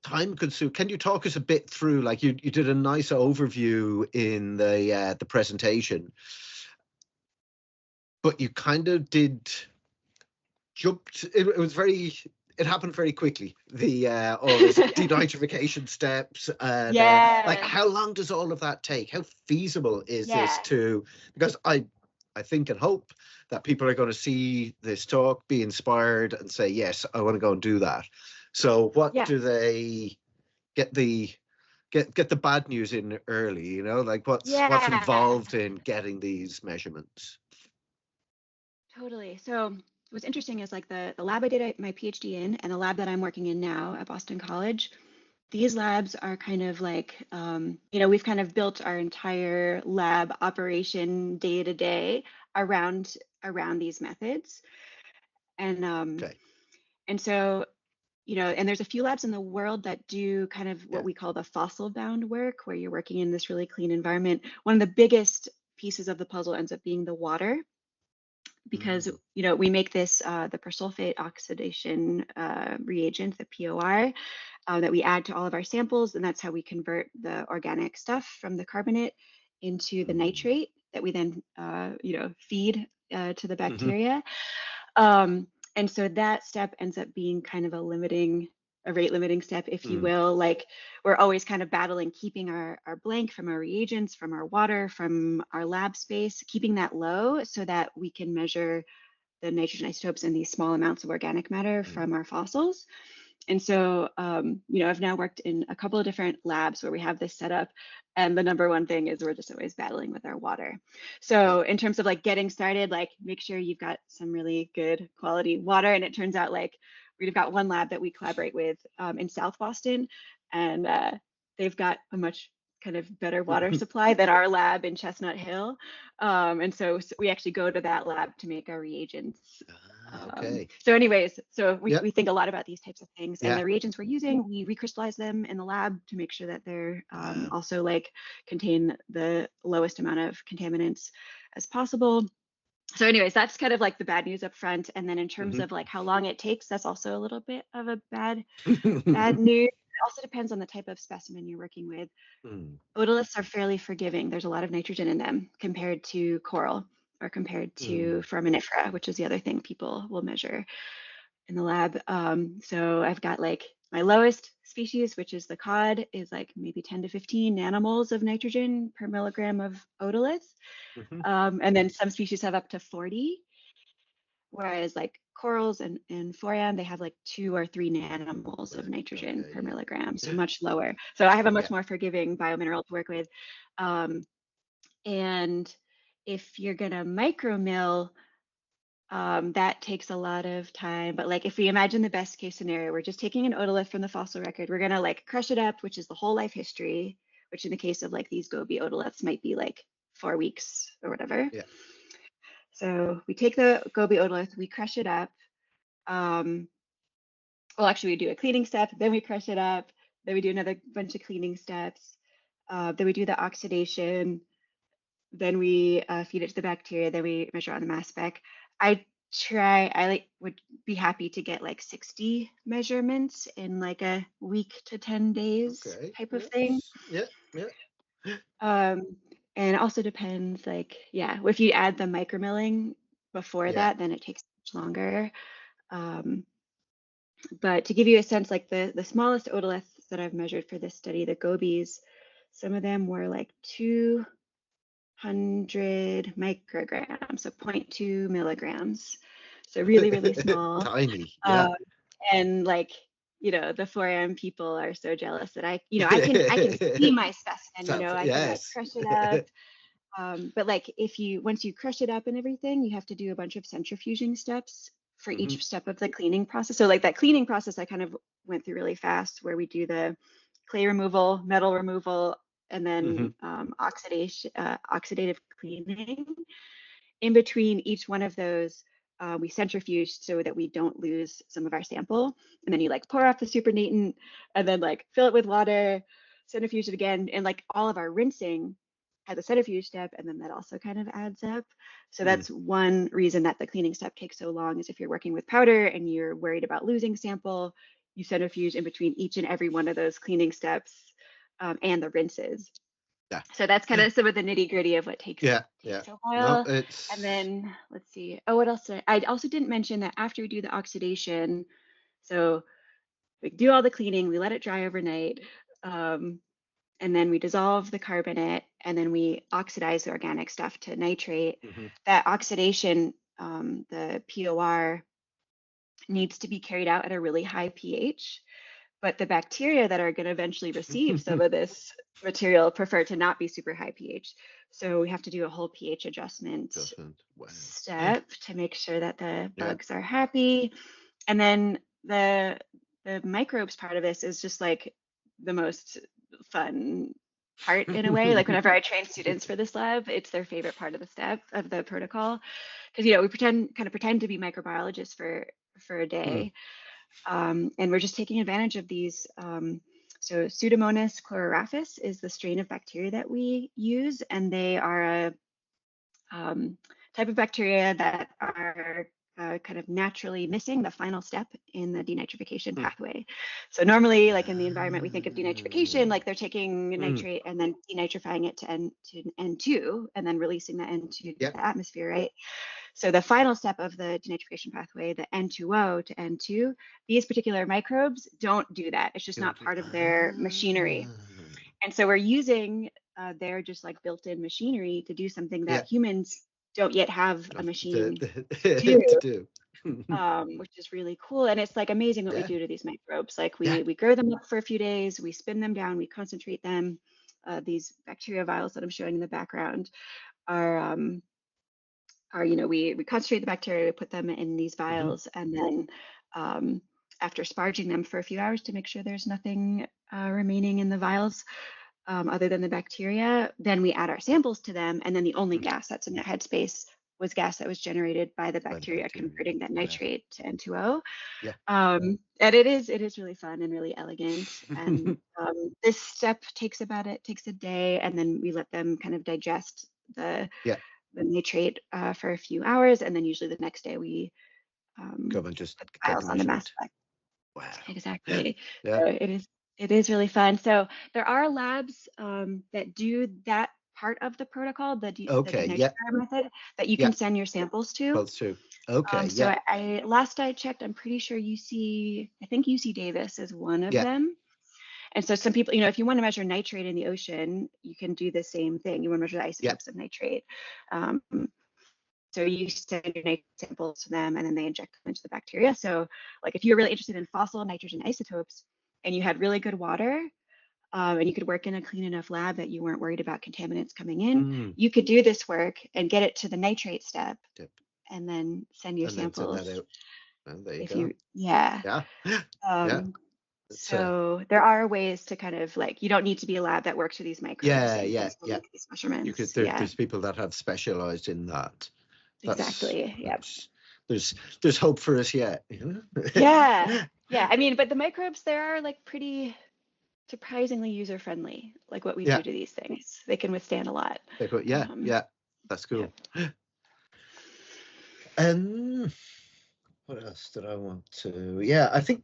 time consume? Can you talk us a bit through, like you did a nice overview in the presentation, but you kind of did it happened very quickly, all this denitrification steps, and like how long does all of that take? How feasible is this because I think and hope that people are going to see this talk, be inspired, and say, yes, I want to go and do that. So what do they get the bad news in early, you know, like what's involved in getting these measurements? Totally. So what's interesting is like the lab I did my PhD in and the lab that I'm working in now at Boston College, these labs are kind of like, we've kind of built our entire lab operation day to day around these methods. And and so, and there's a few labs in the world that do kind of what we call the fossil bound work, where you're working in this really clean environment. One of the biggest pieces of the puzzle ends up being the water, because we make this the persulfate oxidation reagent, the POR, that we add to all of our samples, and that's how we convert the organic stuff from the carbonate into the nitrate that we then feed to the bacteria. And so that step ends up being kind of a rate limiting step, if you will. Like, we're always kind of battling keeping our blank from our reagents, from our water, from our lab space, keeping that low so that we can measure the nitrogen isotopes in these small amounts of organic matter from our fossils. And so, I've now worked in a couple of different labs where we have this set up. And the number one thing is we're just always battling with our water. So in terms of like getting started, like make sure you've got some really good quality water. And it turns out like we've got one lab that we collaborate with in South Boston, and they've got a much kind of better water supply than our lab in Chestnut Hill. And so we actually go to that lab to make our reagents. So anyways, so we think a lot about these types of things, and the reagents we're using, we recrystallize them in the lab to make sure that they're also like contain the lowest amount of contaminants as possible. So anyways, that's kind of like the bad news up front. And then in terms of like how long it takes, that's also a little bit of a bad news. It also depends on the type of specimen you're working with. Otoliths are fairly forgiving. There's a lot of nitrogen in them compared to coral or compared to foraminifera, which is the other thing people will measure in the lab. So I've got like my lowest species, which is the cod, is like maybe 10 to 15 nanomoles of nitrogen per milligram of otolith. And then some species have up to 40. Whereas like corals and foran, they have like 2 or 3 nanomoles of nitrogen per milligram, so much lower. So I have a much more forgiving biomineral to work with. And if you're gonna micromill, that takes a lot of time. But like if we imagine the best case scenario, we're just taking an otolith from the fossil record, we're gonna like crush it up, which is the whole life history, which in the case of like these goby otoliths might be like 4 weeks or whatever. So we take the goby otolith, we crush it up. Well, actually, we do a cleaning step, then we crush it up, then we do another bunch of cleaning steps, then we do the oxidation, then we feed it to the bacteria, then we measure on the mass spec. I would be happy to get like 60 measurements in like a week to 10 days type of thing. And it also depends, like, if you add the micromilling before that, then it takes much longer. But to give you a sense, like the smallest otoliths that I've measured for this study, the gobies, some of them were like 200 micrograms, so 0.2 milligrams. So really, really small. Tiny, and like, the 4M people are so jealous that I can see my specimen, I can like crush it up. But like once you crush it up and everything, you have to do a bunch of centrifuging steps for each step of the cleaning process. So like that cleaning process, I kind of went through really fast, where we do the clay removal, metal removal, and then oxidative cleaning. In between each one of those, we centrifuge so that we don't lose some of our sample. And then you like pour off the supernatant and then like fill it with water, centrifuge it again. And like all of our rinsing has a centrifuge step, and then that also kind of adds up. So that's one reason that the cleaning step takes so long, is if you're working with powder and you're worried about losing sample, you centrifuge in between each and every one of those cleaning steps and the rinses. So that's kind of some of the nitty gritty of what takes a while. And then let's see. Oh, what else? I also didn't mention that after we do the oxidation, so we do all the cleaning, we let it dry overnight, and then we dissolve the carbonate, and then we oxidize the organic stuff to nitrate. Mm-hmm. That oxidation, the POR, needs to be carried out at a really high pH, but the bacteria that are going to eventually receive some of this material prefer to not be super high pH. So we have to do a whole pH adjustment Wow. step to make sure that the bugs are happy. And then the microbes part of this is just like the most fun part in a way. Like whenever I train students for this lab, it's their favorite part of the step of the protocol, because we pretend to be microbiologists for a day. And we're just taking advantage of these. So Pseudomonas chlororaphis is the strain of bacteria that we use, and they are a type of bacteria that are kind of naturally missing the final step in the denitrification pathway. So normally, like in the environment, we think of denitrification, like they're taking nitrate and then denitrifying it to N2 and then releasing the N2 to the atmosphere, right? So the final step of the denitrification pathway, the N2O to N2, these particular microbes don't do that. It's just not part of their machinery. And so we're using their just like built-in machinery to do something that humans don't yet have a machine to do. Which is really cool. And it's like amazing what we do to these microbes. Like we grow them up for a few days, we spin them down, we concentrate them. These bacteria vials that I'm showing in the background are we concentrate the bacteria, we put them in these vials, and then after sparging them for a few hours to make sure there's nothing remaining in the vials other than the bacteria, then we add our samples to them, and then the only gas that's in that headspace was gas that was generated by the bacteria converting that nitrate to N2O. And it is really fun and really elegant. And this step takes a day, and then we let them kind of digest the nitrate for a few hours, and then usually the next day we go and just put the files on the mass spec. Wow. Exactly. So it is really fun. So there are labs that do that part of the protocol, the denitrifier method, that you can send your samples to. Both too. Okay. So last I checked, I'm pretty sure I think UC Davis is one of them. And so some people, if you want to measure nitrate in the ocean, you can do the same thing. You want to measure the isotopes of nitrate. So you send your nitrate samples to them, and then they inject them into the bacteria. So like if you're really interested in fossil nitrogen isotopes and you had really good water, and you could work in a clean enough lab that you weren't worried about contaminants coming in, you could do this work and get it to the nitrate step and then send your samples. Send that out. Well, there you go. So there are ways to kind of like, you don't need to be a lab that works with these microbes. These measurements. There's people that have specialized in that. Exactly. Yeah. There's hope for us yet. Yeah. I mean, but the microbes, they are like pretty surprisingly user friendly. Like what we do to these things, they can withstand a lot. That's cool. What else did I want to? I think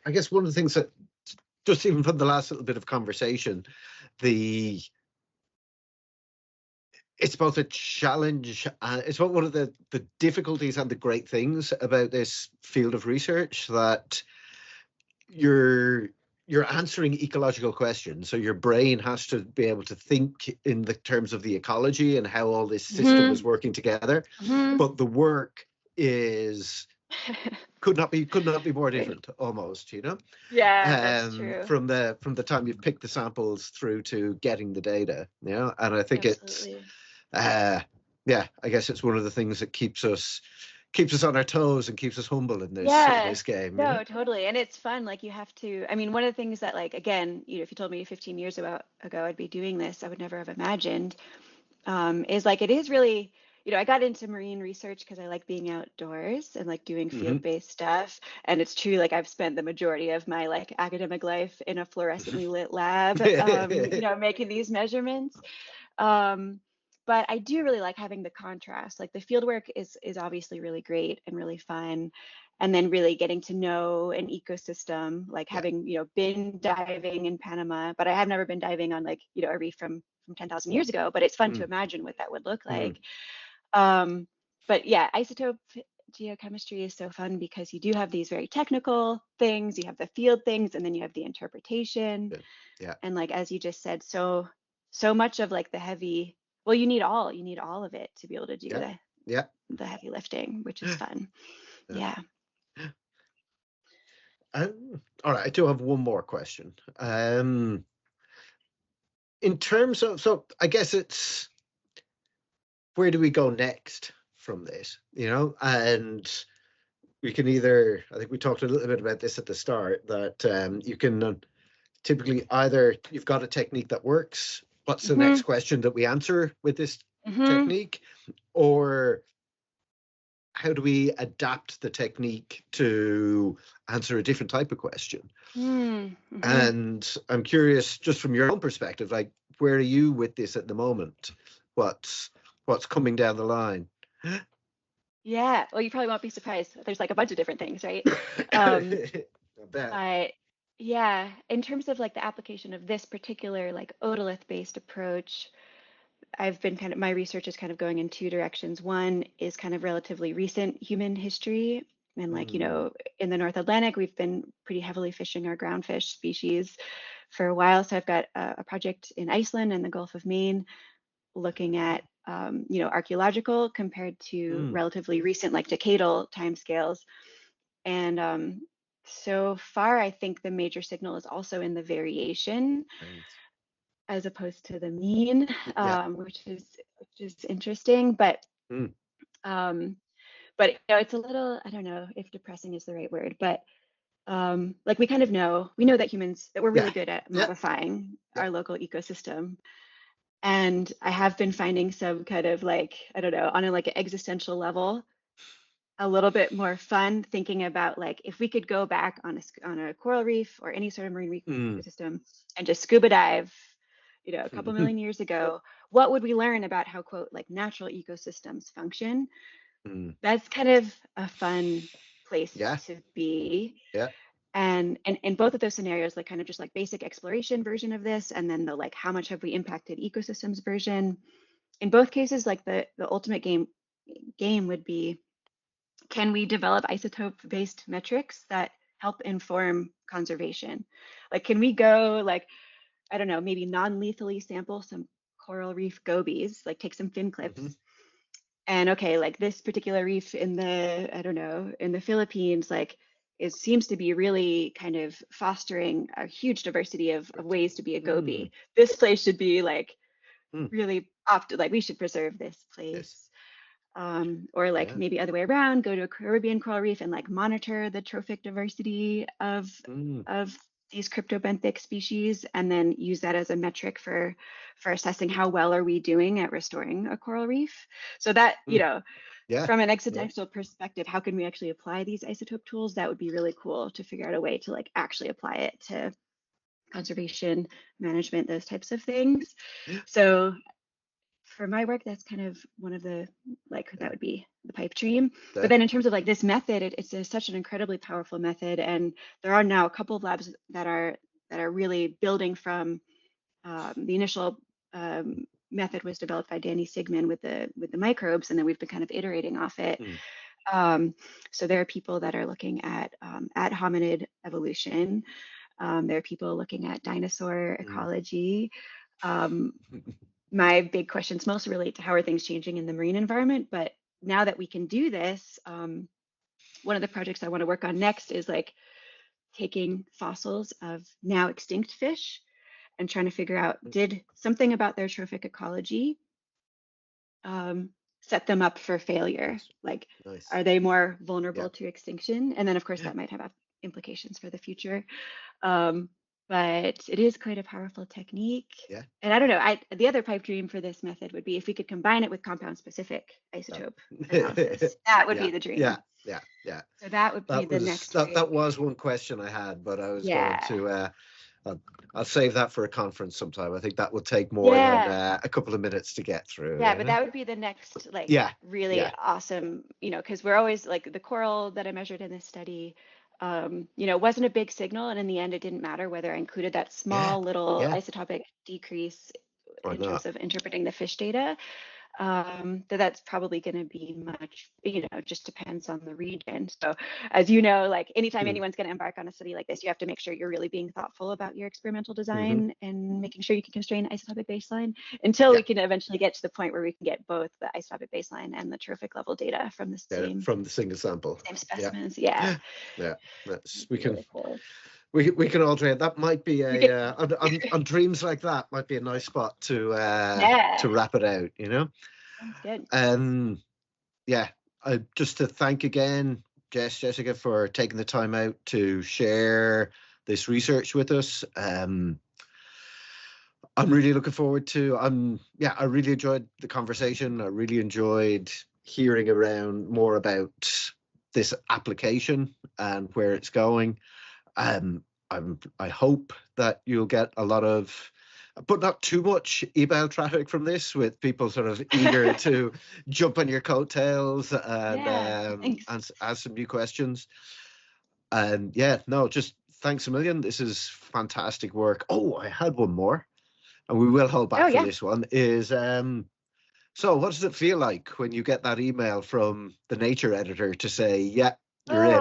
I guess one of the things that, just even from the last little bit of conversation, it's both a challenge, it's both one of the difficulties and the great things about this field of research, that you're answering ecological questions. So your brain has to be able to think in the terms of the ecology and how all this system is working together. But the work could not be more different, almost, that's true. From the time you've picked the samples through to getting the data, and I think it's I guess it's one of the things that keeps us on our toes and keeps us humble in this game. No, totally. And it's fun. Like you have to, I mean, one of the things that, like, again, if you told me 15 years ago I'd be doing this, I would never have imagined, is like, it is really, I got into marine research because I like being outdoors and like doing field-based stuff. And it's true, like I've spent the majority of my like academic life in a fluorescently lit lab, making these measurements. But I do really like having the contrast. Like the field work is obviously really great and really fun. And then really getting to know an ecosystem, like having, been diving in Panama, but I have never been diving on like, a reef from 10,000 years ago, but it's fun to imagine what that would look like. But yeah, isotope geochemistry is so fun because you do have these very technical things, you have the field things, and then you have the interpretation. And like, as you just said, so so much of like the heavy, well, you need all of it to be able to do the heavy lifting, which is fun. Yeah. All right, I do have one more question. In terms of, so I guess it's, where do we go next from this? And we can either, I think we talked a little bit about this at the start, that you can typically either you've got a technique that works, what's the next question that we answer with this technique, or how do we adapt the technique to answer a different type of question? And I'm curious, just from your own perspective, like, where are you with this at the moment? What's coming down the line? Yeah, well, you probably won't be surprised. There's like a bunch of different things, right? I bet. But yeah, in terms of like the application of this particular like otolith-based approach, I've been my research is kind of going in two directions. One is kind of relatively recent human history. And like, in the North Atlantic, we've been pretty heavily fishing our groundfish species for a while. So I've got a project in Iceland and the Gulf of Maine looking at, archaeological compared to relatively recent, like decadal timescales. And so far, I think the major signal is also in the variation. Right. As opposed to the mean, which is interesting, but it's a little, I don't know if depressing is the right word, but like we kind of know that humans, that we're really good at modifying our local ecosystem. And I have been finding some kind of like, I don't know, on a like an existential level, a little bit more fun thinking about like if we could go back on a coral reef or any sort of marine ecosystem and just scuba dive, a couple million years ago, what would we learn about how, quote, like natural ecosystems function? That's kind of a fun place to be. Yeah. And in both of those scenarios, like kind of just like basic exploration version of this, and then the like how much have we impacted ecosystems version. In both cases, like the ultimate game would be, can we develop isotope-based metrics that help inform conservation? Like, can we go like, I don't know, maybe non-lethally sample some coral reef gobies, like take some fin clips. And okay, like this particular reef in the Philippines, like it seems to be really kind of fostering a huge diversity of ways to be a goby. This place should be like really like we should preserve this place. Or like maybe other way around, go to a Caribbean coral reef and like monitor the trophic diversity of these cryptobenthic species, and then use that as a metric for assessing how well are we doing at restoring a coral reef. So that, from an existential perspective, how can we actually apply these isotope tools? That would be really cool to figure out a way to like actually apply it to conservation management, those types of things. So for my work, that's kind of one of the, like, that would be the pipe dream. But then in terms of like this method, it's such an incredibly powerful method. And there are now a couple of labs that are really building from the initial method was developed by Danny Sigmund with the microbes, and then we've been kind of iterating off it. So there are people that are looking at hominid evolution. There are people looking at dinosaur ecology. My big questions most relate to how are things changing in the marine environment. But now that we can do this, one of the projects I want to work on next is like taking fossils of now extinct fish and trying to figure out, did something about their trophic ecology set them up for failure? Like, are they more vulnerable to extinction? And then of course that might have implications for the future. But it is quite a powerful technique. Yeah. And I don't know, the other pipe dream for this method would be if we could combine it with compound-specific isotope analysis. That would be the dream. Yeah. So that would be the next. That was one question I had, but I was going to. I'll save that for a conference sometime. I think that will take more than a couple of minutes to get through. Yeah, but that would be the next, like, really awesome. Because we're always like the coral that I measured in this study. Wasn't a big signal, and in the end, it didn't matter whether I included that small little isotopic decrease in terms of interpreting the fish data. that's probably going to be much, just depends on the region. So as you know, like anytime anyone's going to embark on a study like this, you have to make sure you're really being thoughtful about your experimental design and making sure you can constrain isotopic baseline until we can eventually get to the point where we can get both the isotopic baseline and the trophic level data from the same single sample. Same specimens. Yeah. That's we can all dream. That might be on dreams like that might be a nice spot to wrap it out. Sounds good. Just to thank again Jessica for taking the time out to share this research with us. I'm really looking forward to. I really enjoyed the conversation. I really enjoyed hearing around more about this application and where it's going. I hope that you'll get a lot of, but not too much email traffic from this, with people sort of eager to jump on your coattails and ask some new questions. And just thanks a million. This is fantastic work. Oh, I had one more, and we will hold back for this one. Is so what does it feel like when you get that email from the Nature editor to say, "Yeah, you're in"?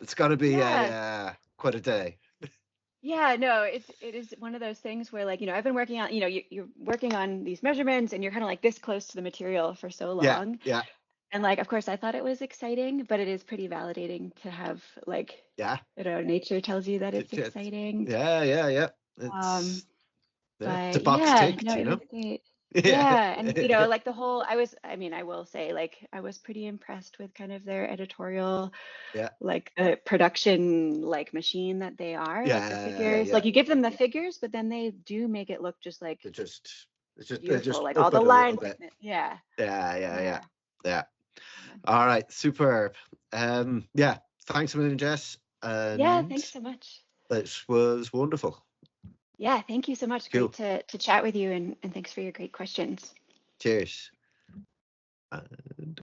It's got to be quite a day. Yeah, no, it is one of those things where, like, I've been working on, you're working on these measurements and you're kind of like this close to the material for so long. Yeah. And like, of course, I thought it was exciting, but it is pretty validating to have, like, Nature tells you that it's exciting. Yeah. It's a box ticked, it was great. And like the whole, I will say, like, I was pretty impressed with kind of their editorial, like the production, like, machine that they are, like the figures, like you give them the figures, but then they do make it look just like beautiful, like all the lines. Yeah. All right, superb. Thanks a million, Jess. Thanks so much. This was wonderful. Yeah, thank you so much. Cool. Great to chat with you, and thanks for your great questions. Cheers. And